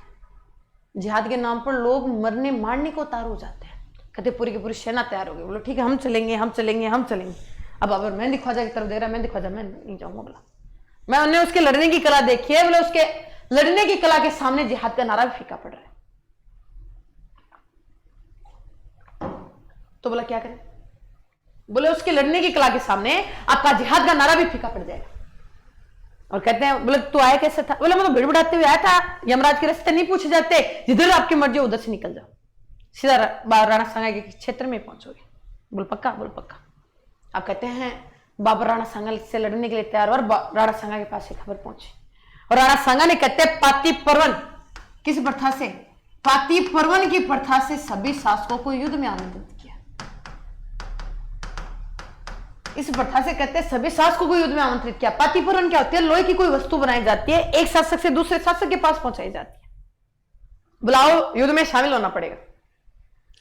जिहाद के नाम पर लोग मरने मारने को तैयार हो जाते हैं। कहते पूरी की पूरी सेना तैयार हो गई। बोलो ठीक है हम चलेंगे, हम चलेंगे, हम चलेंगे। अब अगर मेहंदी ख्वाजा की तरफ दे रहा है, मेहंदी ख्वाजा मैं नहीं जाऊंगा। बोला मैं उन्हें उसके लड़ने की कला देखी है। बोले उसके लड़ने की कला के सामने जिहाद का नारा भी फीका पड़ रहा है। तो बोला क्या करें? बोले उसके लड़ने की कला के सामने आपका जिहाद का नारा भी फीका पड़ जाएगा। और कहते हैं बोले तू आया कैसे था? बोले मैं तो भिड़भिड़ाते हुए आया था, यमराज के रास्ते नहीं पूछे जाते, जिधर आपकी मर्जी उधर से निकल जाओ, सीधा राणा सांगा के क्षेत्र में पहुंचोगे। बोल पक्का? बोल पक्का। आप कहते हैं बाबर राणा सांगा से लड़ने के लिए तैयार और राणा सांगा के पास खबर पहुंची, और राणा सांगा ने कहते हैं पाती पर्वन किस प्रथा से? पाती पर्वन की प्रथा से सभी शासकों को युद्ध में आमंत्रित किया। इस प्रथा से कहते हैं सभी शासकों को युद्ध में आमंत्रित किया। पाती पर्वन क्या होती है? लोहे की कोई वस्तु बनाई जाती है, एक शासक से दूसरे शासक के पास पहुंचाई जाती है। बुलाओ युद्ध में शामिल होना पड़ेगा।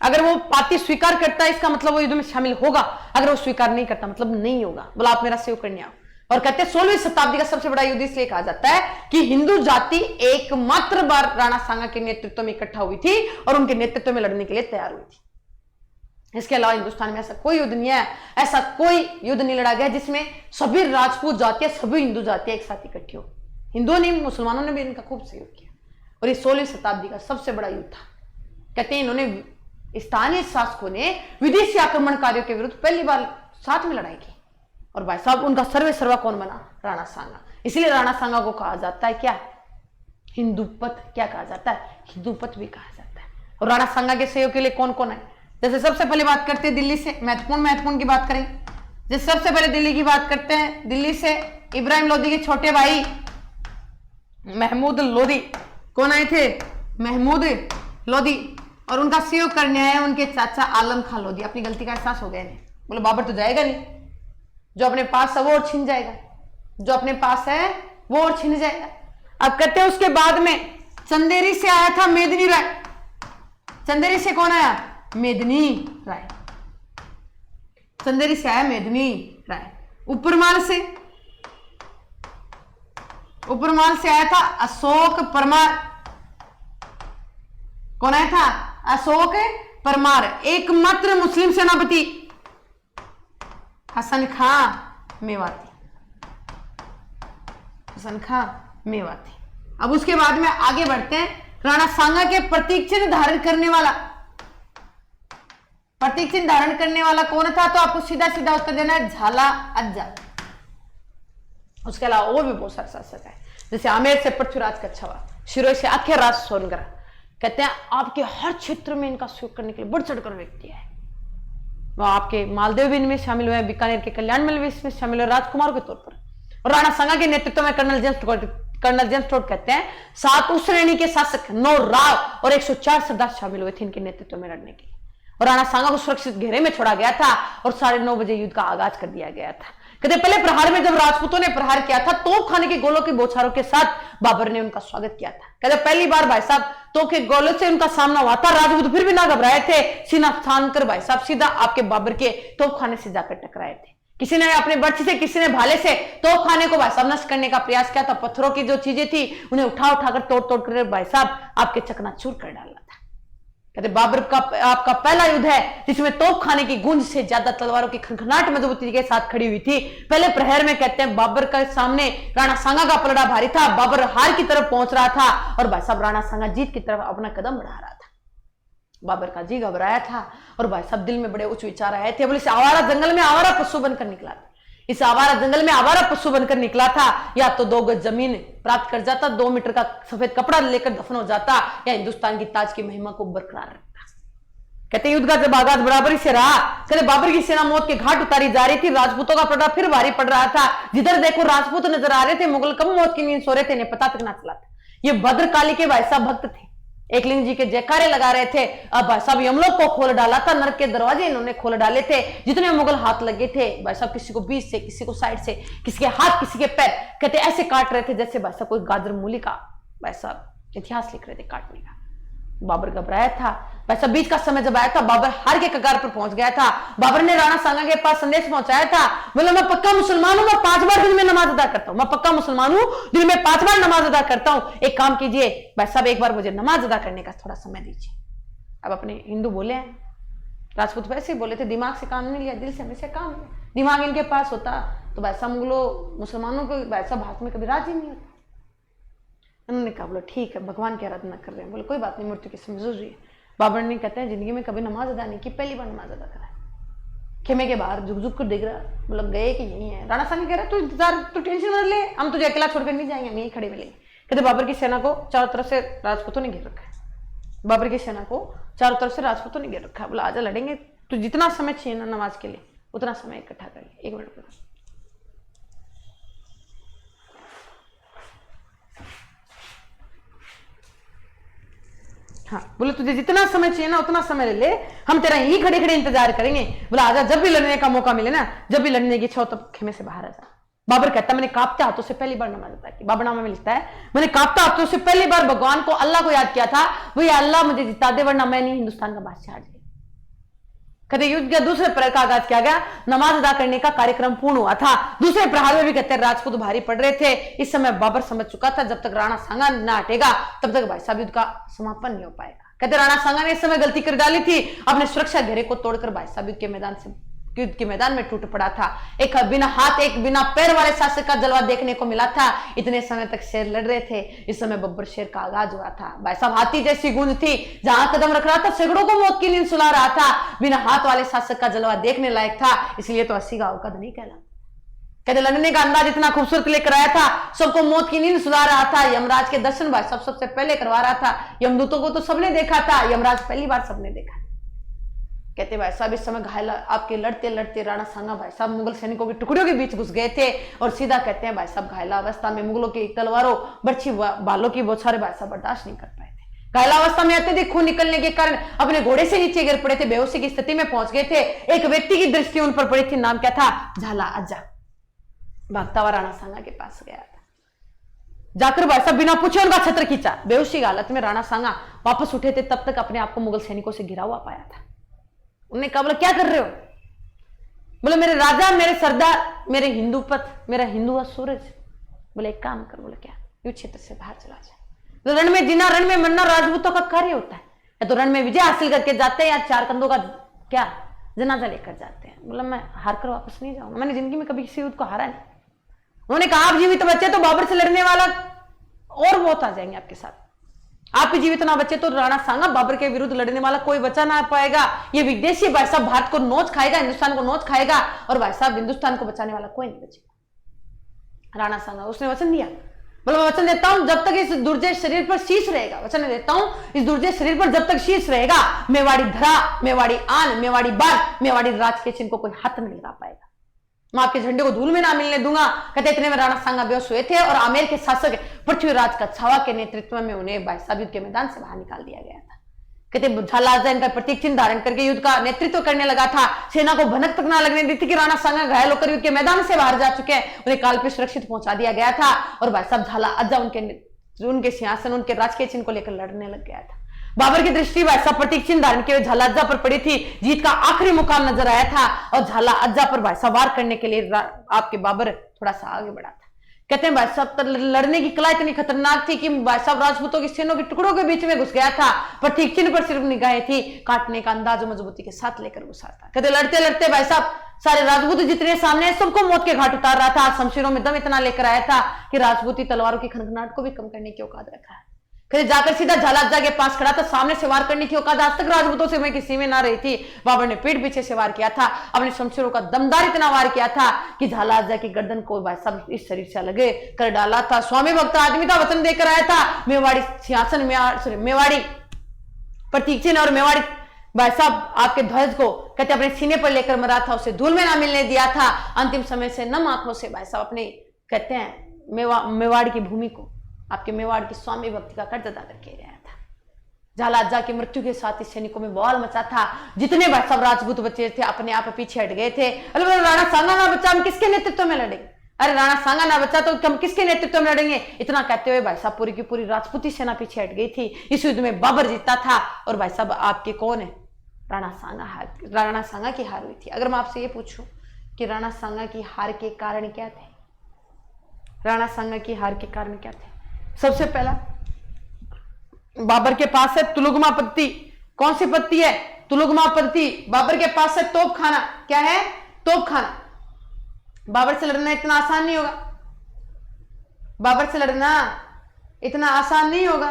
अगर वो पाती स्वीकार करता है इसका मतलब वो युद्ध में शामिल होगा, अगर वो स्वीकार नहीं करता मतलब नहीं होगा। बोला आप मेरा सहयोग करने आओ। और कहते हैं 16वीं शताब्दी का सबसे बड़ा युद्ध इसलिए कहा जाता है कि हिंदू जाति एकमात्र बार राणा सांगा के नेतृत्व में इकट्ठा हुई थी और उनके नेतृत्व में लड़ने के लिए तैयार हुई थी। इसके अलावा हिंदुस्तान में ऐसा कोई युद्ध नहीं है, ऐसा कोई युद्ध नहीं लड़ा गया जिसमें सभी राजपूत जातियां, सभी हिंदू जातियां एक साथ इकट्ठी हो। हिंदुओं ने, मुसलमानों ने भी इनका खूब सहयोग किया और ये 16वीं शताब्दी का सबसे बड़ा युद्ध था। कहते हैं इन्होंने, स्थानीय शासकों ने विदेशी आक्रमणकारियों के विरुद्ध पहली बार साथ में लड़ाई की और भाई साहब उनका सर्वे सर्वा कौन बना? राणा सांगा। इसलिए राणा सांगा को कहा जाता है क्या? हिंदूपत। क्या कहा जाता है? हिंदूपत भी कहा जाता है। और राणा सांगा के सहयोग के लिए कौन कौन है? जैसे सबसे पहले बात करते हैं दिल्ली से, महत्वपूर्ण की बात करें, जैसे सबसे पहले दिल्ली की बात करते हैं, दिल्ली से इब्राहिम लोदी के छोटे भाई महमूद लोदी। कौन आए थे? महमूद लोदी। और उनका सहयोग करने आए उनके चाचा आलम खां लोदी। अपनी गलती का एहसास हो गया इन्हें, बोले बाबर तो जाएगा नहीं, जो अपने पास है वो और छिन जाएगा, जो अपने पास है वो और छिन जाएगा। अब कहते हैं उसके बाद में चंदेरी से आया था मेदिनी राय। चंदेरी से कौन आया? मेदिनी राय। चंदेरी से आया मेदिनी राय। उपरमाल से आया था अशोक परमार। कौन आया था? अशोक परमार। एकमात्र मुस्लिम सेनापति हसन खां मेवाती। हसन खां मेवाती। अब उसके बाद में आगे बढ़ते हैं, राणा सांगा के प्रतीक चिन्ह धारण करने वाला कौन था? तो आपको सीधा सीधा उत्तर देना है झाला अज्जा। उसके अलावा और भी बहुत सारे शासक है, जैसे आमेर से पृथ्वीराज कच्छावा, शिरोई से आख्याराज सोनगर। कहते हैं आपके हर क्षेत्र में इनका सहयोग करने के लिए बढ़ चढ़कर व्यक्ति है। वह आपके मालदेव भी इनमें शामिल हुए, बीकानेर के कल्याण में भी इसमें शामिल हुए राजकुमार के तौर पर। और राणा सांगा के नेतृत्व में कर्नल जेम्स टोड कहते हैं 7 उच्च श्रेणी के शासक, 9 राव और 104 सरदार शामिल हुए थे इनके नेतृत्व में लड़ने के लिए। और राणा सांगा को सुरक्षित घेरे में छोड़ा गया था और 9:30 बजे युद्ध का आगाज कर दिया गया था। कहते पहले प्रहार में जब राजपूतों ने प्रहार किया था, तोप खाने के गोलों के बौछारों के साथ बाबर ने उनका स्वागत किया था। कहते पहली बार भाई साहब तो के गोलों से उनका सामना हुआ था, राजपूत फिर भी ना घबराए थे, सीना स्थान कर भाई साहब सीधा आपके बाबर के तोप खाने से जाकर टकराए थे। किसी ने अपने बर्छी से, किसी ने भाले से तोप खाने को भाई साहब नष्ट करने का प्रयास किया था। पत्थरों की जो चीजें थी उन्हें उठा कर तोड़ कर भाई साहब आपके चकनाचूर कर डाला था। कहते बाबर का आपका पहला युद्ध है जिसमें तोप खाने की गूंज से ज्यादा तलवारों की खनखनाट मजबूती के साथ खड़ी हुई थी। पहले प्रहर में कहते हैं बाबर के सामने राणा सांगा का पलड़ा भारी था, बाबर हार की तरफ पहुंच रहा था और भाई साहब राणा सांगा जीत की तरफ अपना कदम बढ़ा रहा था। बाबर का जी घबराया था और भाई साहब दिल में बड़े उच्च विचार आए थे। बोले इस आवारा जंगल में आवारा पशु बनकर निकला था, इस आवारा जंगल में आवारा पशु बनकर निकला था, या तो 2 गज जमीन प्राप्त कर जाता, 2 मीटर का सफेद कपड़ा लेकर दफन हो जाता, या हिंदुस्तान की ताज की महिमा को बरकरार रखता। कहते युद्ध का जब आगाज बराबरी से रहा, कहते बाबर की सेना मौत के घाट उतारी जा रही थी, राजपूतों का पलड़ा फिर भारी पड़ रहा था। जिधर देखो राजपूत नजर आ रहे थे, मुगल कब मौत की नींद सो रहे थे इन्हें पता तक ना चला था। ये भद्रकाली के भाई साहब भक्त थे, एकलिंग जी के जयकारे लगा रहे थे। अब भाई साहब यमलोक को खोल डाला था, नरक के दरवाजे इन्होंने खोल डाले थे। जितने मुगल हाथ लगे थे भाई साहब, किसी को बीच से, किसी को साइड से, किसी के हाथ, किसी के पैर, कहते ऐसे काट रहे थे जैसे भाई साहब कोई गाजर मूली का भाई साहब इतिहास लिख रहे थे काटने का। बाबर घबराया था। भाई साहब बीच का समय जब आया था, बाबर हार के कगार पर पहुंच गया था। बाबर ने राणा सांगा के पास संदेश पहुंचाया था, बोला मैं पक्का मुसलमान हूं, मैं 5 बार दिन में नमाज अदा करता हूं, मैं पक्का मुसलमान हूं, दिन में 5 बार नमाज अदा करता हूं। एक काम कीजिए भाई साहब, एक बार मुझे नमाज अदा करने का थोड़ा समय दीजिए। अब अपने हिंदू बोले हैं, राजपूत वैसे ही बोले थे, दिमाग से काम नहीं लिया, दिल से हमेशा काम लिया। दिमाग इनके पास होता तो भाई साहब मुगलों मुसलमानों को भाई साहब हाथ में कभी राजी नहीं होता। उन्होंने कहा बोलो ठीक है, भगवान की आराधना कर रहे हैं, बोले कोई बात नहीं, मृत्यु की समझ। बाबर ने कहते हैं जिंदगी में कभी नमाज अदा नहीं की, पहली बार नमाज अदा करा। खेमे के बाहर झुक झुक कर देख रहा, मतलब गए कि यही है। राणा सांगा कह रहा तू इंतजार, तू टेंशन मत ले, हम तुझे अकेला छोड़कर नहीं जाएंगे, हम यहीं खड़े मिलेंगे। कहते बाबर की सेना को चारों तरफ से राजपूतों ने घेर रखा है, बाबर की सेना को चारों तरफ से राजपूतों ने घेर रखा है। बोला आजा लड़ेंगे, तो जितना समय चाहिए ना नमाज के लिए उतना समय इकट्ठा कर ले। 1 मिनट। हाँ, बोले तुझे जितना समय चाहिए ना उतना समय ले ले, हम तेरा यहीं खड़े खड़े इंतजार करेंगे। बोला आजा, जब भी लड़ने का मौका मिले ना, जब भी लड़ने की इच्छा हो तब खेमे से बाहर आ जा। बाबर कहता है मैंने कांपते हाथों से पहली बार नमाज अदा की। बाबरनामा में लिखता है मैंने कांपते हाथों से पहली बार भगवान को, अल्लाह को याद किया था, वो ये अल्लाह मुझे जिता दे वरना मैं नहीं हिंदुस्तान का बादशाह आ जाए। कहते युद्ध के दूसरे प्रहर का आगाज किया गया, नमाज अदा करने का कार्यक्रम पूर्ण हुआ था। दूसरे प्रहार में भी कहते राजपूत भारी पड़ रहे थे। इस समय बाबर समझ चुका था जब तक राणा सांगा न हटेगा तब तक भाई साहब युद्ध का समापन नहीं हो पाएगा। कहते राणा सांगा ने इस समय गलती कर डाली थी, अपने सुरक्षा घेरे को तोड़कर भाई साहब युद्ध के मैदान में टूट पड़ा था। एक बिना हाथ एक बिना पैर वाले शासक का जलवा देखने को मिला था। इतने समय तक शेर लड़ रहे थे, इस समय बब्बर शेर का आगाज हुआ था। भाई साहब हाथी जैसी गूंज थी, जहां कदम रख रहा था सैकड़ों को मौत की नींद सुला रहा था। बिना हाथ वाले शासक का जलवा देखने लायक था, इसलिए तो 80 गांव का धनी कहला। कहते लड़ने का अंदाज इतना खूबसूरत लेकर आया था, सबको मौत की नींद सुला रहा था। यमराज के दर्शन भाई साहब सबसे पहले करवा रहा था। यमदूतों को तो सबने देखा था, यमराज पहली बार सबने देखा। कहते भाई साहब इस समय घायल आपके लड़ते लड़ते राणा सांगा भाई साहब मुगल सैनिकों की टुकड़ियों के बीच घुस गए थे और सीधा कहते हैं भाई साहब घायला अवस्था में मुगलों की तलवारों बर्छी बालों की बौछारें भाई साहब बर्दाश्त नहीं कर पाए थे। घायला अवस्था में अत्यधिक खून निकलने के कारण अपने घोड़े से नीचे गिर पड़े थे, बेहोशी की स्थिति में पहुंच गए थे। एक व्यक्ति की दृष्टि उन पर पड़ी थी, नाम क्या था? झाला अज्जा। भागता हुआ राणा सांगा के पास गया था, जाकर भाई साहब बिना पूछे उनका छत्र खींचा। बेहोशी की हालत में राणा सांगा वापस उठे थे, तब तक अपने आप को मुगल सैनिकों से घिरा हुआ पाया था। उन्होंने कहा बोले क्या कर रहे हो? बोले मेरे राजा, मेरे सरदार, मेरे हिंदू पथ, मेरा हिंदू सूरज। बोले एक काम कर। बोले क्या? युद्ध क्षेत्र से बाहर चला जाए। तो रण में जीना रण में मरना राजपूतों का कार्य होता है, या तो रण में विजय हासिल करके जाते हैं या चार कंधों का क्या जनाजा लेकर जाते हैं। बोला मैं हार कर वापस नहीं जाऊंगा, मैंने जिंदगी में कभी किसी युद्ध को हारा नहीं। उन्होंने कहा आप जीवित बचे तो बाबर से लड़ने वाला और बहुत आ जाएंगे आपके साथ, आप भी जीवित ना बचे तो राणा सांगा बाबर के विरुद्ध लड़ने वाला कोई बचा ना पाएगा। ये विदेशी भाई साहब भारत को नोच खाएगा, हिंदुस्तान को नोच खाएगा, और भाई साहब हिंदुस्तान को बचाने वाला कोई नहीं बचेगा। राणा सांगा उसने वचन दिया। बोले मैं वचन देता हूं जब तक इस दुर्जय शरीर पर शीश रहेगा, वचन देता हूं इस दुर्जय शरीर पर जब तक शीश रहेगा, मेवाड़ी धरा, मेवाड़ी आन, मेवाड़ी बार, मेवाड़ी राज के चिन्ह को कोई हाथ नहीं लगा पाएगा। मैं आपके झंडे को धूल में ना मिलने दूंगा। कहते इतने में राणा सांगा बेहोश हुए थे और आमेर के शासक पृथ्वीराज कच्छावा के नेतृत्व में उन्हें भाई साहब युद्ध के मैदान से बाहर निकाल दिया गया था। कहते झाला अज्जा इनका प्रतीक चिन्ह धारण करके युद्ध का नेतृत्व करने लगा था। सेना को भनक तक ना लगने दी थी कि राणा सांगा घायल होकर युद्ध के मैदान से बाहर जा चुके हैं। उन्हें काल पे सुरक्षित पहुंचा दिया गया था और भाई साहब झाला अज्जा उनके सिंहासन, उनके राजकीय चिन्ह को लेकर लड़ने लग गया था। बाबर की दृष्टि भाई साहब प्रतीक चिन्ह धारण किए झाला अज्जा पर पड़ी थी। जीत का आखिरी मुकाम नजर आया था और झाला अज्जा पर भाई साहब वार करने के लिए आपके बाबर थोड़ा सा आगे बढ़ा था। कहते हैं भाई साहब लड़ने की कला इतनी खतरनाक थी कि भाई साहब राजपूतों की सेनों के टुकड़ों के बीच में घुस गया था। प्रतीक चिन्ह पर सिर्फ निगाहें थी, काटने का अंदाज मजबूती के साथ लेकर घुसा था। कहते लड़ते लड़ते भाई साहब सारे राजपूत जितने सामने सबको मौत के घाट उतार रहा था। शमशीरों में दम इतना लेकर आया था कि राजपूती तलवारों की खनखनाहट को भी कम करने की औकात रखा है। फिर जाकर सीधा झाला अज्जा के पास खड़ा था, सामने से वार करने की औकात आज तक राजपूतों से मैं किसी में ना रही थी। बाबर ने पीठ पीछे से वार किया था, अपने शमशीरों का दमदार इतना वार किया था कि झाला अज्जा की गर्दन को भाई साहब इस शरीर से अलग कर डाला था। स्वामी भक्त आदमी था, वचन देकर आया था। मेवाड़ी सिंहासन मेवाड़ी प्रतीक चिन्ह और मेवाड़ी भाई साहब आपके ध्वज को कहते अपने सीने पर लेकर मरा था, उसे धूल में ना मिलने दिया था। अंतिम समय से नम आंखों से भाई साहब अपने कहते हैं मेवाड़ की भूमि को, आपके मेवाड़ की स्वामी भक्ति का कर्ज अदा करके गया था। झाला अज्जा की मृत्यु के साथ ही सैनिकों में बवाल मचा था। जितने भाई साहब राजपूत बचे थे अपने आप पीछे हट गए थे। अरे राणा सांगा ना बचा, हम किसके नेतृत्व में लड़ेंगे? अरे राणा सांगा ना बचा तो हम किसके नेतृत्व में लड़ेंगे? इतना कहते हुए भाई साहब पूरी की पूरी राजपूती सेना पीछे हट गई थी। इस युद्ध में बाबर जीता था और भाई साहब आपके कौन है? राणा सांगा की हार हुई थी। अगर मैं आपसे ये पूछूं कि राणा सांगा की हार के कारण क्या थे, राणा सांगा की हार के कारण क्या थे? सबसे पहला, बाबर के पास है तुलुगमा पत्ती। कौन सी पत्ती है? तुलुगमा पत्ती। बाबर के पास है तोप खाना। क्या है? तोप खाना। बाबर से लड़ना इतना आसान नहीं होगा, बाबर से लड़ना इतना आसान नहीं होगा।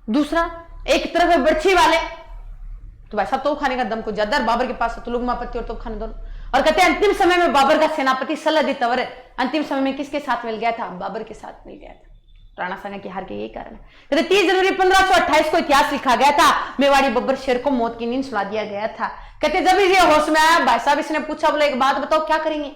दूसरा, एक तरफ है बर्छी वाले, तो भाई साहब तोप खाने का दम को ज्यादा। बाबर के पास तुलुगमा पत्ती और तोप खाने दोनों। और कहते हैं अंतिम समय में बाबर का सेनापति सलादी तवर अंतिम समय में किसके साथ मिल गया था? बाबर के साथ मिल गया था। राणा सांगा की हार के यही कारण है। कहते 30 जनवरी 1528 को इतिहास लिखा गया था। मेवाड़ी बब्बर शेर को मौत की नींद सुला दिया गया था। कहते जब ये होश में आया भाई साहब इसने पूछा, बोले एक बात बताओ क्या करेंगे?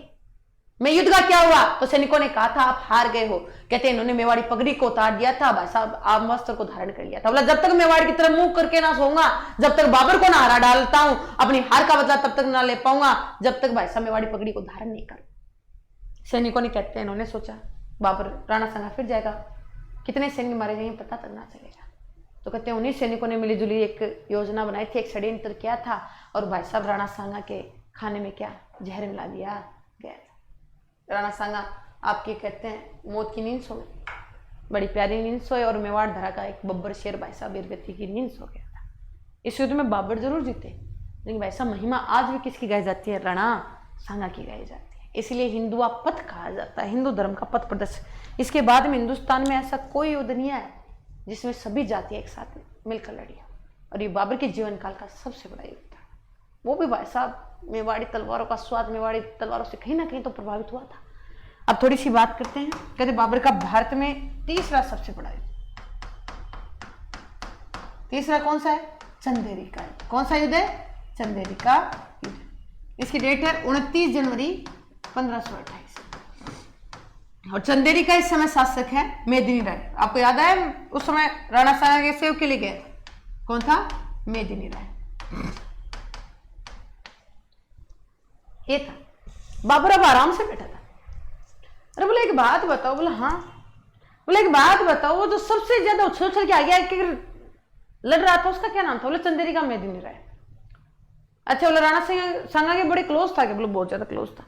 मैं युद्ध का क्या हुआ? तो सैनिकों ने कहा था आप हार गए हो। कहते इन्होंने मेवाड़ी पगड़ी को उतार दिया था, भाई साहब आर्मवस्त्र को धारण कर लिया था। बोला जब तक मेवाड़ की तरफ मुंह करके ना सोऊंगा, जब तक बाबर को ना हरा डालता हूं, अपनी हार का बदला तब तक ना ले पाऊंगा जब तक भाई साहब मेवाड़ी पगड़ी को धारण नहीं कर। सैनिकों ने कहते हैं इन्होंने सोचा बाबर राणा सांगा फिर जाएगा, कितने सैनिक मारे जाएंगे पता तक ना चलेगा। तो कहते हैं उन्हीं सैनिकों ने मिलीजुली एक योजना बनाई थी, एक षड्यंत्र किया था और भाई साहब राणा सांगा के खाने में क्या जहर मिला दिया गया था। राणा सांगा आपकी कहते हैं मौत की नींद सो गए, बड़ी प्यारी नींद सोए और मेवाड़ धरा का एक बब्बर शेर भाई साहब वीरगति की नींद सो गया था। इस युद्ध में बाबर जरूर जीते, लेकिन भाई साहब महिमा आज भी किसकी गाई जाती है? राणा सांगा की गाई जाती है। इसलिए हिंदुआ पथ कहा जाता है, हिंदू धर्म का पथ प्रदर्शन। इसके बाद में हिंदुस्तान में ऐसा कोई युद्ध नहीं है जिसमें सभी जातियां एक साथ मिलकर लड़ी, और ये बाबर के जीवन काल का सबसे बड़ा युद्ध था। वो भी भाई साहब मेवाड़ी तलवारों का स्वाद, मेवाड़ी तलवारों से कहीं ना कहीं तो प्रभावित हुआ था। अब थोड़ी सी बात करते हैं। कहते बाबर का भारत में तीसरा सबसे बड़ा युद्ध, तीसरा कौन सा है? चंदेरी का युद्ध। कौन सा युद्ध है? चंदेरी का युद्ध। इसकी डेट है 29 जनवरी 1528 और चंदेरी का इस समय शासक है मेदिनी राय। आपको याद है उस समय राणा सांगा के सेवक के लिए गए, कौन था? मेदिनी राय। ये था बाबर। अब आराम से बैठा था। अरे बोले एक बात बताओ। बोला हाँ। बोले एक बात बताओ, वो जो सबसे ज्यादा उछल उछल के आ गया लड़ रहा था उसका क्या नाम था? बोले चंदेरी का मेदिनी राय। अच्छा, बोले राणा सांगा के बड़े क्लोज था क्या? बोले बहुत ज्यादा क्लोज था।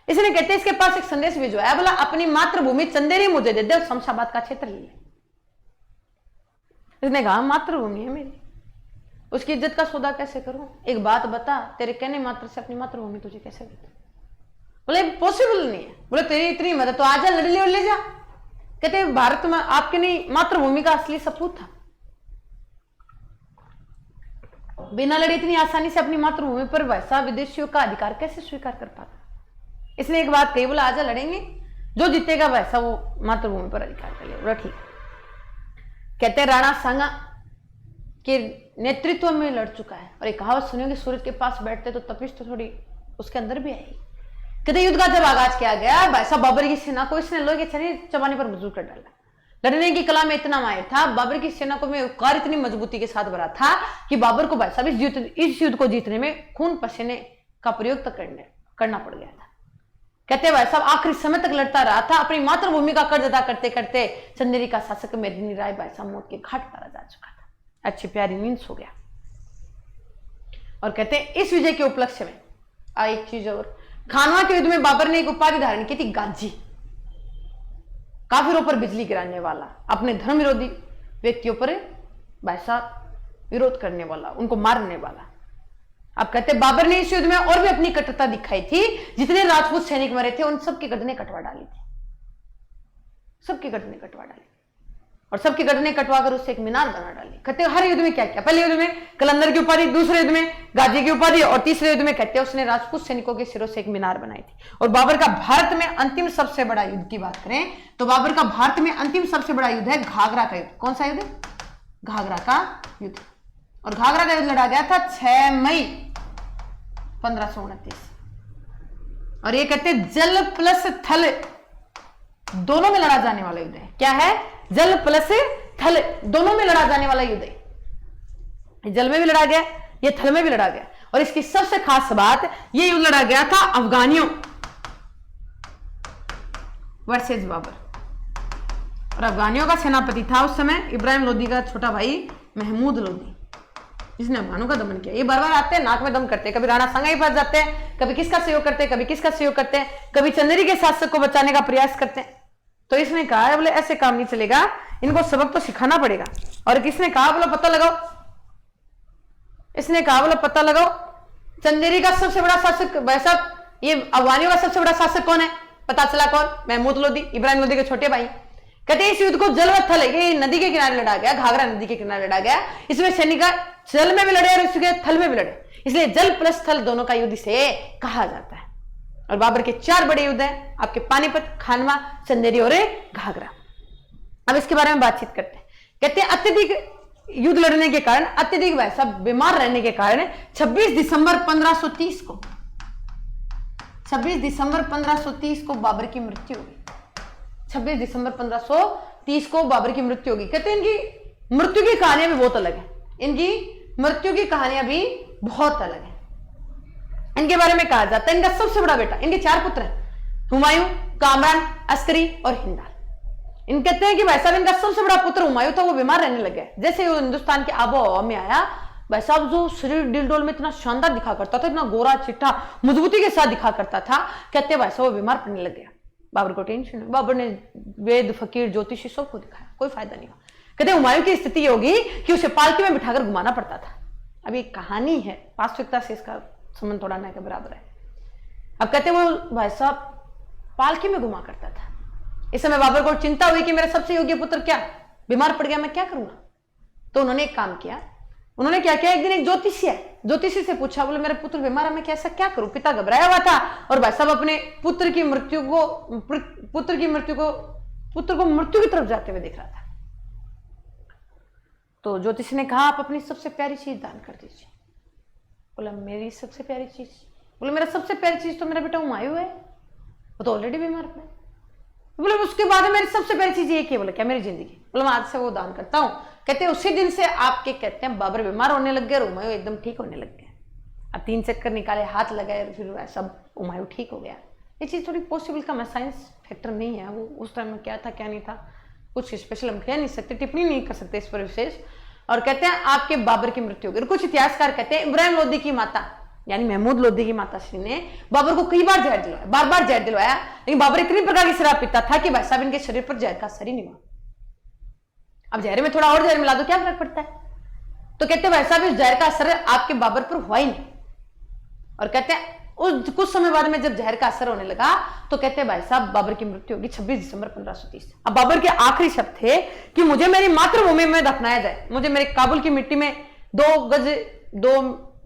इसने कहते इसके पास एक संदेश भिजवाया, बोला अपनी मातृभूमि चंदेरी मुझे दे दे और शमशाबाद का क्षेत्र ले ले। इसने कहा मातृभूमि है मेरी, उसकी इज्जत का सौदा कैसे करूं? एक बात बता, तेरे कहने मात्र से अपनी मातृभूमि तुझे कैसे दे दूं? बोले पॉसिबल नहीं है। बोले तेरी इतनी मदद तो आजा लड़ ले और ले जा। कहते भारत में आपके नहीं मातृभूमि का असली सपूत था, बिना लड़े इतनी आसानी से अपनी मातृभूमि पर वैसा विदेशियों का अधिकार कैसे स्वीकार कर पाता? इसने एक बात कही, बोला आजा लड़ेंगे, जो जीतेगा वैसा वो मातृभूमि पर अधिकार कर ले। बोला ठीक। कहते राणा सांगा के नेतृत्व में लड़ चुका है, और एक कहावत सुनियोगे, सूरज के पास बैठते तो तपिश तो थोड़ी उसके अंदर भी आएगी। कहते युद्ध का जब आगाज किया गया, भाई साहब बाबर की सेना को इसने लोहे के छड़ी चबाने पर मजबूर कर डाला। लड़ने की कला में इतना माहिर था, बाबर की सेना को में उपकार इतनी मजबूती के साथ भरा था कि बाबर को भाई साहब इस युद्ध को जीतने में खून पसीने का प्रयोग तक करना पड़ गया था। कहते भाई साहब आखिरी समय तक लड़ता रहा था, अपनी मातृभूमि का कर्ज अदा करते करते चंदेरी का शासक मेदिनी राय भाई साहब मौत के घाट पर जा चुका था, अच्छी प्यारी नींद सो गया। और कहते इस विजय के उपलक्ष्य में एक चीज और, खानवा के युद्ध में बाबर ने एक उपाधि धारण की थी, गाजी, काफिरों पर बिजली गिराने वाला, अपने धर्म विरोधी व्यक्तियों पर भाई साहब विरोध करने वाला, उनको मारने वाला। अब कहते बाबर ने इस युद्ध में और भी अपनी कटुता दिखाई थी। जितने राजपूत सैनिक मरे थे उन सबकी गर्दनें कटवा डाली थी, सबकी गर्दनें कटवा डाली और सबकी गर्दनें कटवाकर उससे एक मीनार बना डाली। कहते हर युद्ध में क्या क्या, पहले युद्ध में कलंदर की उपाधि, दूसरे युद्ध में गाजी की उपाधि और तीसरे युद्ध में कहते उसने राजपूत सैनिकों के सिरों से एक मीनार बनाई थी। और बाबर का भारत में अंतिम सबसे बड़ा युद्ध की बात करें तो बाबर का भारत में अंतिम सबसे बड़ा युद्ध है घाघरा का युद्ध। कौन सा युद्ध? घाघरा का युद्ध। और घाघरा का युद्ध लड़ा गया था 6 मई 1529। और ये कहते जल प्लस थल दोनों में लड़ा जाने वाला युद्ध है। क्या है? जल प्लस थल दोनों में लड़ा जाने वाला युद्ध है। जल में भी लड़ा गया, ये थल में भी लड़ा गया। और इसकी सबसे खास बात, ये युद्ध लड़ा गया था अफगानियों वर्सेस बाबर। और अफगानियों का सेनापति था उस समय इब्राहिम लोदी का छोटा भाई महमूद लोदी, जिसने अफगानों का दमन किया। ये बार बार आते हैं, नाक में दम करते हैं, कभी राणा सांगा के पास जाते हैं, कभी किसका सहयोग करते हैं, कभी किसका सहयोग करते हैं, कभी चंदेरी के शासक को बचाने का प्रयास करते हैं। तो इसने कहा बोले ऐसे काम नहीं चलेगा, इनको सबक तो सिखाना पड़ेगा। और किसने कहा? बोला पता लगाओ। इसने कहा बोला पता लगाओ, चंदेरी का सबसे बड़ा शासक वैसा, ये अफगानियों का सबसे बड़ा शासक कौन है? पता चला कौन? महमूद लोदी, इब्राहिम लोदी के छोटे भाई। कहते हैं इस युद्ध को जल व थल, ये नदी के किनारे लड़ा गया, घाघरा नदी के किनारे लड़ा गया। इसमें सैनिक जल में भी लड़े और इसके थल में भी लड़े, इसलिए जल प्लस थल दोनों का युद्ध से कहा जाता है। और बाबर के 4 बड़े युद्ध हैं आपके, पानीपत, खानवा, चंदेरी और घाघरा। अब इसके बारे में बातचीत करते हैं। कहते हैं अत्यधिक युद्ध लड़ने के कारण, अत्यधिक वैसा बीमार रहने के कारण 26 दिसंबर 1530 को 26 दिसंबर 1530 को बाबर की मृत्यु हुई। 26 दिसंबर 1530 को बाबर की मृत्यु होगी। कहते हैं इनकी मृत्यु की कहानियां भी बहुत अलग है, इनकी मृत्यु की कहानियां भी बहुत अलग है। इनके बारे में कहा जाता है इनका सबसे बड़ा बेटा, इनके 4 पुत्र हैं, हुमायूं, कामरान, अस्करी और हिंदाल। इन कहते हैं कि भाई साहब इनका सबसे बड़ा पुत्र हुमायूं था, वो बीमार रहने लग गया। जैसे वो हिंदुस्तान की आबो हवा में आया, भाई साहब जो शरीर डिलडोल में इतना शानदार दिखा करता था, इतना गोरा चिट्टा मजबूती के साथ दिखा करता था, कहते हैं भाई साहब वो बीमार पड़ने लग गया। बाबर को टेंशन है, बाबर ने वेद फकीर ज्योतिषी सबको दिखाया, कोई फायदा नहीं हुआ। कहते हुमायूं की स्थिति ये होगी कि उसे पालकी में बिठाकर घुमाना पड़ता था। अब ये कहानी है, वास्तविकता से इसका संबंध थोड़ा ना के बराबर है। अब कहते वो भाई साहब पालकी में घुमा करता था। इस समय बाबर को चिंता हुई कि मेरा सबसे योग्य पुत्र क्या बीमार पड़ गया, मैं क्या करूंगा। तो उन्होंने एक काम किया, उन्होंने क्या किया, एक दिन एक ज्योतिषी से पूछा, बोले मेरे पुत्र बीमार है, मैं कैसा क्या करूं। पिता घबराया हुआ था और भाई साहब अपने पुत्र की मृत्यु को मृत्यु की तरफ जाते हुए देख रहा था। तो ज्योतिषी ने कहा आप अपनी सबसे प्यारी चीज दान कर दीजिए। बोला मेरी सबसे प्यारी चीज, बोले मेरा सबसे प्यारी चीज तो मेरा बेटा हुमायूं है, वो तो ऑलरेडी बीमार पड़ा। बोले उसके बाद मेरी सबसे प्यारी चीज ये की। बोले क्या, मेरी जिंदगी। बोले मैं आज से वो दान करता हूं। कहते हैं उसी दिन से आपके कहते हैं बाबर बीमार होने लग गए और हुमायूं एकदम ठीक होने लग गए। अब 3 चक्कर निकाले, हाथ लगाए, फिर सब हुमायूं ठीक हो गया। ये चीज थोड़ी पॉसिबल का, मैं साइंस फैक्टर नहीं है, वो उस टाइम में क्या था क्या नहीं था कुछ स्पेशल हम कह नहीं सकते, टिप्पणी नहीं कर सकते इस पर विशेष। और कहते हैं आपके बाबर की मृत्यु हो गई। कुछ इतिहासकार कहते हैं इब्राहिम लोदी की माता यानी महमूद लोदी की माता श्री ने बाबर को कई बार जहर दिलवाया, बार बार जहर दिलवाया, लेकिन बाबर इतनी प्रकार की शराब पीता था कि भाई साहब इनके शरीर पर जहर का असर ही नहीं हुआ। अब जहर में थोड़ा और जहर मिला दो क्या फर्क पड़ता है। तो कहते भाई साहब इस जहर का असर आपके बाबर पर हुआ ही नहीं। और कहते हैं उस कुछ समय बाद में जब जहर का असर होने लगा तो कहते हैं भाई साहब बाबर की मृत्यु होगी 26 दिसंबर 1530। अब बाबर के आखिरी शब्द थे कि मुझे मेरी मातृभूमि में दफनाया जाए, मुझे मेरे काबुल की मिट्टी में 2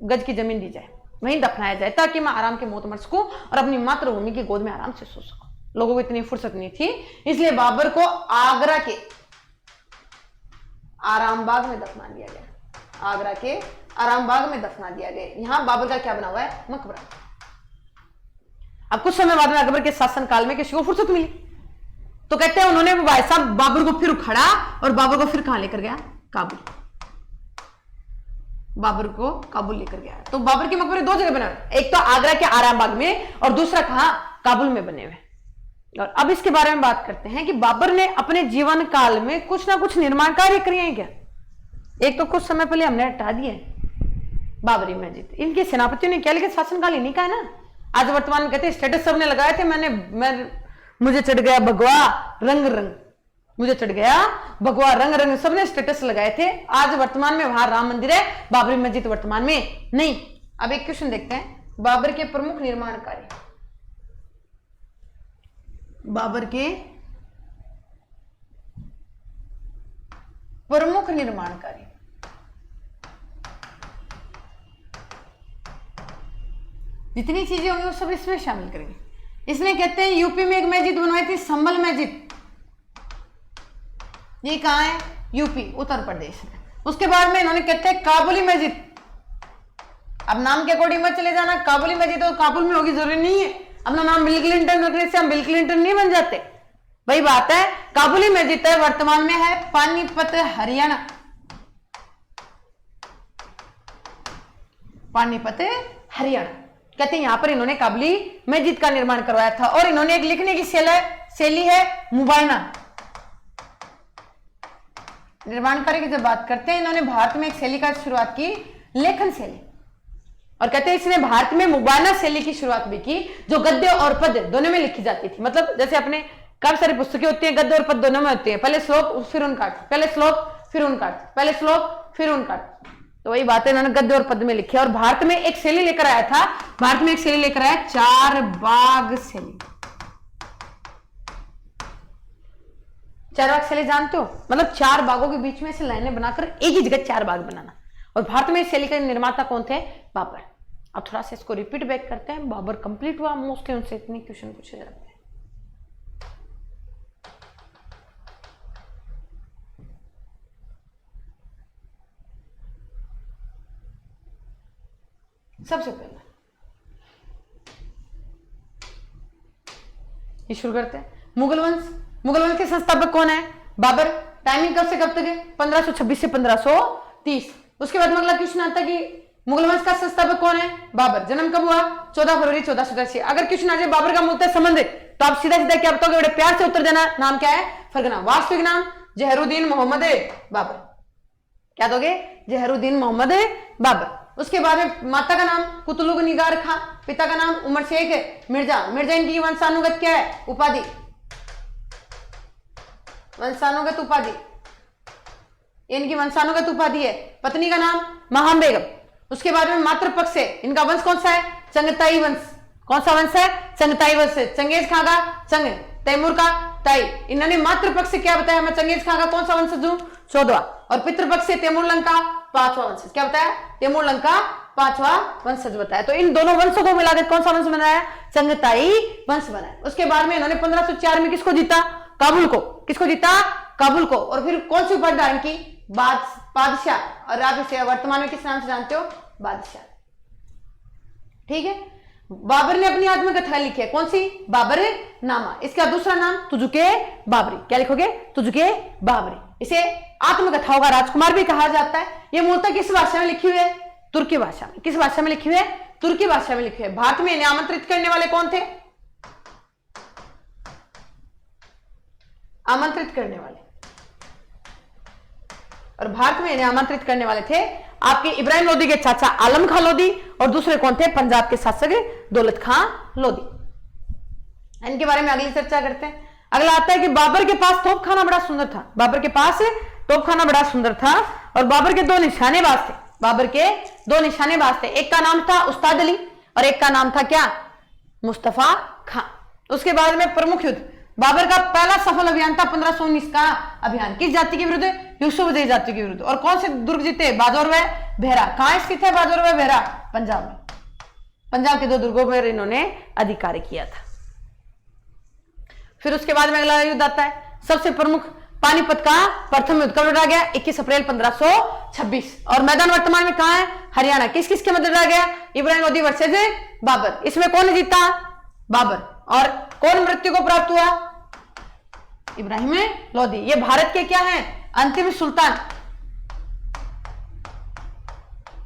गज की जमीन दी जाए, वहीं दफनाया जाए ताकि मैं आराम के मौत मर सकूं और अपनी मातृभूमि की गोद में आराम से सो सकूं। लोगों को इतनी फुर्सत नहीं थी, इसलिए बाबर को आगरा के आरामबाग में दफना दिया गया। आगरा के आरामबाग में दफना दिया गया। यहां बाबर का क्या बना हुआ है, मकबरा। अब कुछ समय बाद में अकबर के शासन काल में किसी को फुर्सत मिली तो कहते हैं उन्होंने भाई साहब बाबर को फिर उखाड़ा और बाबर को फिर कहां लेकर गया, काबुल। बाबर को काबुल लेकर गया। तो बाबर के मकबरे 2 जगह बने हुए, एक तो आगरा के आरामबाग में और दूसरा कहां, काबुल में बने हुए। और अब इसके बारे में बात करते हैं कि बाबर ने अपने जीवन काल में कुछ ना कुछ निर्माण कार्य किए हैं क्या। एक तो कुछ समय पहले हमने हटा दिए बाबरी मस्जिद, इनके सेनापतियों ने किया, लेकिन शासनकाल इन्हीं का है ना। आज वर्तमान में कहते हैं स्टेटस सबने लगाए थे, मुझे चढ़ गया भगवा रंग रंग, मुझे चढ़ गया भगवा रंग रंग, सबने स्टेटस लगाए थे। आज वर्तमान में वहां राम मंदिर है, बाबरी मस्जिद वर्तमान में नहीं। अब एक क्वेश्चन देखते हैं, बाबर के प्रमुख निर्माण कार्य, बाबर के प्रमुख निर्माण कार्य। जितनी चीजें होंगी वो सब इसमें शामिल करेंगे। इसमें कहते हैं यूपी में एक मस्जिद बनवाई थी, संभल मस्जिद। ये कहां है, यूपी उत्तर प्रदेश में। उसके बाद में इन्होंने कहते हैं काबुली मस्जिद। अब नाम के अकॉर्डिंग मत चले जाना, काबुली मस्जिद तो काबुल में होगी जरूरी नहीं है। अपना नाम बिल क्लिंटन रखने से हम बिल क्लिंटन नहीं बन जाते, वही बात है। काबुली मस्जिद है, वर्तमान में है पानीपत हरियाणा, पानीपत हरियाणा। कहते हैं यहां पर इन्होंने काबुली मस्जिद का निर्माण करवाया था। और इन्होंने एक लिखने की शैली है मुबायना। निर्माण कार्य की जब बात करते हैं, इन्होंने भारत में एक शैली का शुरुआत की, लेखन शैली। और कहते हैं इसने भारत में मुबायना शैली की शुरुआत भी की, जो गद्य और पद्य दोनों में लिखी जाती थी। मतलब जैसे अपने काफी सारी पुस्तकें होती हैं, गद्य और पद्य दोनों में होती है, पहले श्लोक फिर उनका अर्थ, पहले श्लोक फिर उनका अर्थ, पहले श्लोक फिर उनका अर्थ। तो वही बात है, इन्होंने गद्य और पद्य में लिखी। और भारत में एक शैली लेकर आया था, भारत में एक शैली लेकर आया, 4 बाग शैली। 4 बाग शैली जानते हो, मतलब 4 बागों के बीच में से लाइनें बनाकर एक ही जगह 4 बाग बनाना। और भारत में इस शैली के निर्माता कौन थे, बाबर। अब थोड़ा सा इसको रिपीट बैक करते हैं। बाबर कंप्लीट हुआ, मोस्टली उनसे इतने क्वेश्चन पूछे जाते हैं। सबसे पहले ये शुरू करते हैं, मुगल वंश। मुगल वंश के संस्थापक कौन है, बाबर। टाइमिंग कब से कब तक है, 1526 से 1530। उसके बाद अगला क्वेश्चन आता है कि मुगल वंश का संस्थापक कौन है? बाबर। जन्म कब हुआ? 14 फरवरी 1486। अगर क्वेश्चन आ जाए बाबर का मूलतः संबंध तो आप सीधा सीधा क्या बताओगे? बड़े प्यार से उत्तर देना। नाम क्या है? फरगना। वास्तविक नाम जहरुद्दीन मोहम्मद बाबर। क्या दोगे? जहरुद्दीन मोहम्मद बाबर। उसके बाद में माता का नाम कुतुलुग निगार खां, पिता का नाम उमर शेख मिर्जा। मिर्जा इनकी वंशानुगत क्या है? उपाधि, वंशानुगत उपाधि, इनकी वंशानुगत उपाधि है। पत्नी का नाम महाम बेगम। उसके बाद में मातृपक्ष से इनका वंश कौन सा है? चंगताई वंश। कौन सा वंश है? चंगताई वंश है। चंगेज खां का चंग, तैमूर का ताई। इन्होंने मातृपक्ष से क्या बताया? मैं चंगेज खां का कौन सा वंशज हूं? 14वां। और पितृपक्ष से तैमूर लंग का 5वां वंशज। क्या बताया? तैमूर लंग का 5वां वंशज बताया। तो इन दोनों वंशों को मिलाकर कौन सा वंश बनाया? चंगताई वंश बनाया। उसके बाद में इन्होंने 1504 में किसको जीता? काबुल को। किसको जीता? काबुल को। और फिर कौन सी उपाधि धारण की? बादशाह। और आप इसे वर्तमान में किस नाम से जानते हो? बादशाह। ठीक है। बाबर ने अपनी आत्मकथा लिखी है, कौन सी? बाबर नामा। इसका दूसरा नाम तुजुके बाबरी। क्या लिखोगे? तुजुके बाबरी। इसे आत्मकथाओं का राजकुमार भी कहा जाता है। यह मूलतः किस भाषा में लिखी हुई है? तुर्की भाषा में। किस भाषा में लिखी हुई है? तुर्की भाषा में लिखी हुई है। भारत में इन्हें आमंत्रित करने वाले कौन थे? आमंत्रित करने वाले, और भारत में इन्हें आमंत्रित करने वाले थे आपके इब्राहिम लोदी के चाचा आलम खां लोदी, और दूसरे कौन थे? पंजाब के शासक दौलत खां लोदी। इनके बारे में अगली चर्चा करते हैं। अगला आता है कि बाबर के पास तोपखाना बड़ा सुंदर था। बाबर के पास तोपखाना बड़ा सुंदर था और बाबर के 2 निशानेबाज थे। बाबर के 2 निशानेबाज थे। एक का नाम था उस्ताद अली और एक का नाम था क्या? मुस्तफा खां। उसके बाद में प्रमुख युद्ध, बाबर का पहला सफल अभियान था 1519 का अभियान। किस जाति के विरुद्ध? यूसुफजई जाति के विरुद्ध। और कौन से दुर्ग जीते? बाजौर व बेहरा। कहां स्थित है बाजौर व बेहरा? पंजाब में। पंजाब के 2 दुर्गों पर इन्होंने अधिकार किया था। फिर उसके बाद में अगला युद्ध आता है, सबसे प्रमुख पानीपत का प्रथम युद्ध। कब लड़ा गया? 21 अप्रैल 1526। और मैदान वर्तमान में कहां है? हरियाणा। किस किस के मध्य लड़ा गया? इब्राहिम लोदी वर्सेस बाबर। इसमें कौन जीता? बाबर। और कौन मृत्यु को प्राप्त हुआ? इब्राहिम लोदी। ये भारत के क्या हैं? अंतिम सुल्तान।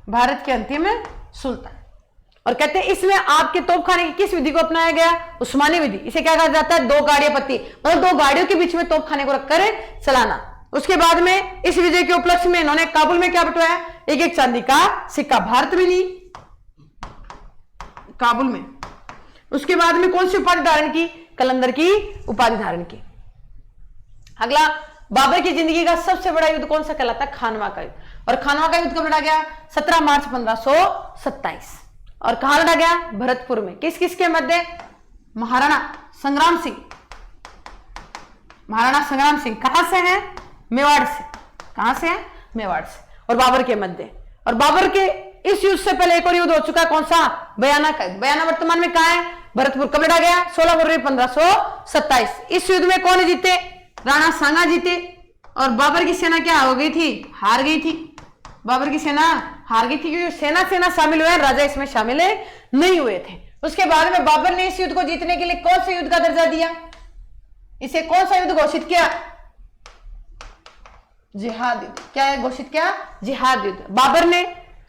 भारत के अंतिम सुल्तान। और कहते हैं इसमें आपके तोपखाने की किस विधि को अपनाया गया? उस्मानी विधि। इसे क्या कहा जाता है? 2 गाड़ियां पत्ती, मतलब 2 गाड़ियों के बीच में तोपखाने को रखकर चलाना। उसके बाद में इस विजय के उपलक्ष्य में इन्होंने काबुल में क्या बंटवाया? एक चांदी का सिक्का। भारत में ली, काबुल में। उसके बाद में कौन सी उपाधि धारण की? कलंदर की उपाधि धारण की। अगला, बाबर की जिंदगी का सबसे बड़ा युद्ध कौन सा कहलाता है? खानवा का युद्ध। और खानवा का युद्ध कब लड़ा गया? 17 मार्च 1527। और कहां लड़ा गया? भरतपुर में। किस किस के मध्य? महाराणा संग्राम सिंह। महाराणा संग्राम सिंह कहां से है? मेवाड़ से। कहां से है? मेवाड़ से। और बाबर के मध्य। और बाबर के इस युद्ध से पहले एक और युद्ध हो चुका है, कौन सा? बयाना का। बयाना वर्तमान में कहां है? भरतपुर। कब लड़ा गया? 16 फरवरी 1527। इस युद्ध में कौन जीते? राणा सांगा जीते। और बाबर की सेना क्या हो गई थी? हार गई थी। बाबर की सेना हार गई थी क्योंकि सेना शामिल हुए, राजा इसमें शामिल नहीं हुए थे। उसके बाद में बाबर ने इस युद्ध को जीतने के लिए कौन से युद्ध का दर्जा दिया? इसे कौन सा युद्ध घोषित किया? जिहाद युद्ध। क्या है घोषित किया? जिहाद युद्ध। बाबर ने,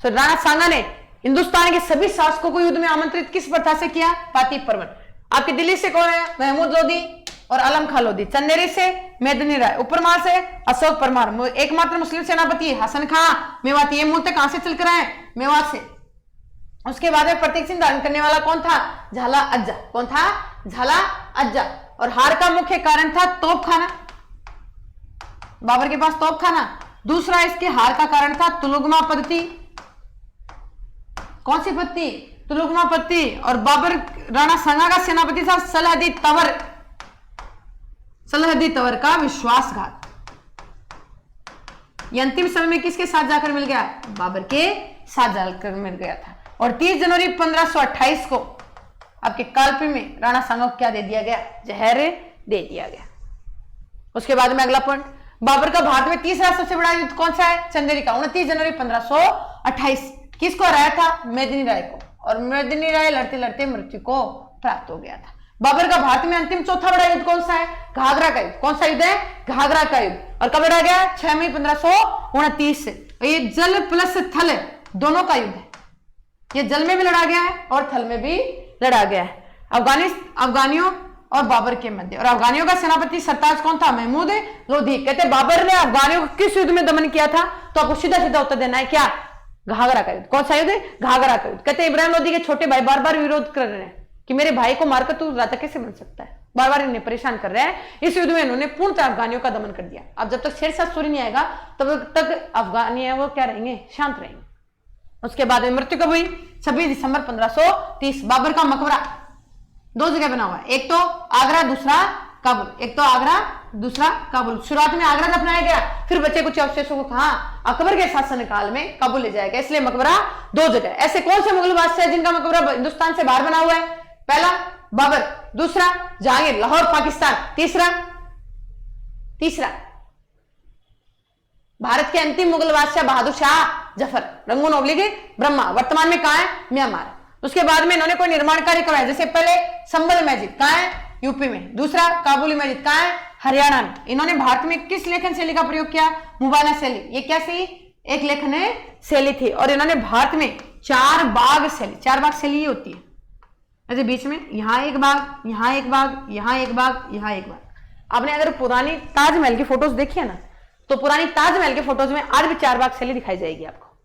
राणा सांगा ने हिंदुस्तान के सभी शासकों को युद्ध में आमंत्रित किस प्रथा से किया? पाती पर्वन। आपकी दिल्ली से कौन है? महमूद लोदी और आलम खां लोदी। चंदेरी से मेदनी राय। उपरमाल से अशोक परमार। एकमात्र मुस्लिम सेनापति हसन खां मेवाती। ये मूलतः कहां से चलकर आए? मेवात से। उसके बाद में प्रतीक सिंह धारण करने वाला कौन था? झाला अज्जा। कौन था? झाला अज्जा। और हार का मुख्य कारण था तोपखाना। बाबर के पास तोपखाना। दूसरा इसके हार का कारण था तुलुगमा पद्धति। कौन सी पद्धति? तुलुगमा पद्धति। और बाबर, राणा सांगा का सेनापति था सलाहदी तवर। सलाहदी तवर का विश्वासघात। यह अंतिम समय में किसके साथ जाकर मिल गया? बाबर के साथ जाकर मिल गया था। और 30 जनवरी 1528 को आपके कालपी में राणा सांगा को क्या दे दिया गया? जहर दे दिया गया। उसके बाद में अगला पॉइंट, बाबर का भारत में तीसरा सबसे बड़ा युद्ध कौन सा है? चंदेरी का। 29 जनवरी 1528। किसको हराया था? मेदिनी राय को। और मेदिनी राय लड़ते लड़ते मृत्यु को प्राप्त हो गया था। बाबर का भारत में अंतिम चौथा बड़ा युद्ध कौन सा है? घाघरा का युद्ध। कौन सा युद्ध है? घाघरा का युद्ध। और कब लड़ा गया? 6 मई 1529 से। ये जल प्लस थल दोनों का युद्ध है। ये जल में भी लड़ा गया है और थल में भी लड़ा गया है। अफगानियों और बाबर के मध्य। और अफगानियों का सेनापति सरताज कौन था? महमूद लोधी। कहते बाबर ने अफगानियों को किस युद्ध में दमन किया था? तो आपको सीधा सीधा उत्तर देना है, क्या? घाघरा का युद्ध। कौन सा युद्ध? घाघरा का युद्ध। कहते इब्राहिम लोधी के छोटे भाई बार बार विरोध कर रहे हैं कि मेरे भाई को मारकर तू राजा कैसे बन सकता है, बार बार इन्हें परेशान कर रहे हैं। इस युद्ध में इन्होंने पूर्णतः अफगानियों का दमन कर दिया। अब जब तक शेरशाह सूरी नहीं आएगा तब तक अफगानी वो क्या रहेंगे? शांत रहेंगे। उसके बाद में मृत्यु कब हुई? 26 दिसंबर 1530। बाबर का मकबरा 2 जगह बना हुआ है, एक तो आगरा, दूसरा काबुल। एक तो आगरा, दूसरा काबुल। शुरुआत में आगरा दफनाया गया, फिर बचे कुछ अवशेषों को कहा अकबर के शासनकाल में काबुल ले जाया गया, इसलिए मकबरा 2 जगह। ऐसे कौन से मुगल बादशाह जिनका मकबरा हिंदुस्तान से बाहर बना हुआ है? पहला बाबर, दूसरा जहांगीर लाहौर पाकिस्तान, तीसरा भारत के अंतिम मुगल बादशाह बहादुर शाह जफर, रंगून ओब्लिक ब्रह्मा, वर्तमान में कहां है? म्यांमार। उसके बाद में इन्होंने कोई निर्माण कार्य करवाया, जैसे पहले संभल मस्जिद कहां है? यूपी में। दूसरा काबुली मस्जिद कहां है? हरियाणा में। इन्होंने भारत में किस लेखन शैली का प्रयोग किया? मुबाना शैली। ये क्या सी? एक लेखन शैली थी। और इन्होंने भारत में 4 बाग शैली होती है, ऐसे बीच में यहां एक बाग, यहां एक बाग, यहां एक बाग, यहां एक बाग। आपने अगर पुरानी ताजमहल की फोटोज देखी है ना, तो पुरानी ताजमहल के फोटोज में आज भी 4 बाग शैली दिखाई जाएगी आपको।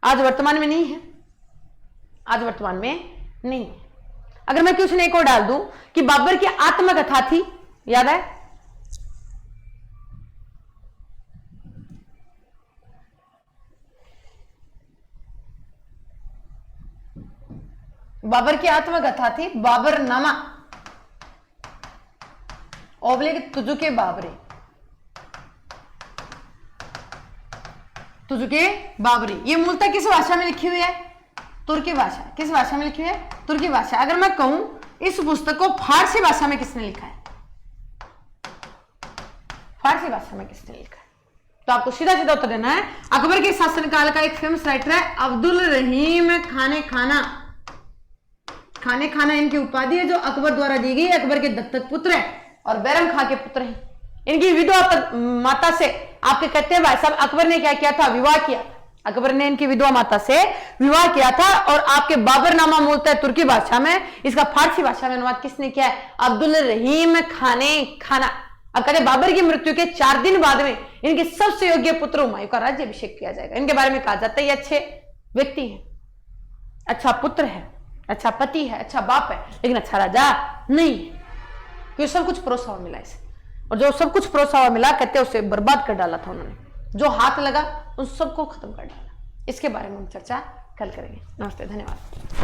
आज वर्तमान में नहीं है, आज वर्तमान में नहीं है। अगर मैं क्वेश्चन एक और डाल दूं कि बाबर की आत्मकथा थी, याद है? बाबर की आत्मकथा थी बाबरनामा ओब्लिक तुजुके बाबरी, तुजुके बाबरी। ये मूलतः किस भाषा में लिखी हुई है? तुर्की भाषा। किस भाषा में लिखी हुई है? तुर्की भाषा। अगर मैं कहूं इस पुस्तक को फारसी भाषा में किसने लिखा है? फारसी भाषा में किसने लिखा है? तो आपको सीधा सीधा उत्तर देना है। अकबर के शासनकाल का एक फेमस राइटर है अब्दुल रहीम खाने खाना इनकी उपाधि है, जो अकबर द्वारा दी गई। अकबर के दत्तक पुत्र है और बैरम खां के पुत्र हैं। इनकी विधवा माता से आपके कहते हैं भाई साहब अकबर ने क्या किया था? विवाह किया। अकबर ने इनकी विधवा माता से विवाह किया था। और आपके बाबरनामा मूलतः तुर्की भाषा में, इसका फारसी भाषा में अनुवाद किसने किया है? अब्दुल रहीम खाना। अब कहते बाबर की मृत्यु के 4 दिन बाद में इनके सबसे योग्य पुत्र हुमायूं का राज्याभिषेक किया जाएगा। इनके बारे में कहा जाता है ये अच्छे व्यक्ति हैं, अच्छा पुत्र है, अच्छा पति है, अच्छा बाप है, लेकिन अच्छा राजा नहीं है, क्योंकि सब कुछ परोसा हुआ मिला इसे। और जो सब कुछ परोसा हुआ मिला कहते उसे बर्बाद कर डाला था उन्होंने, जो हाथ लगा उन सबको खत्म कर डाला। इसके बारे में हम चर्चा कल करेंगे। नमस्ते, धन्यवाद।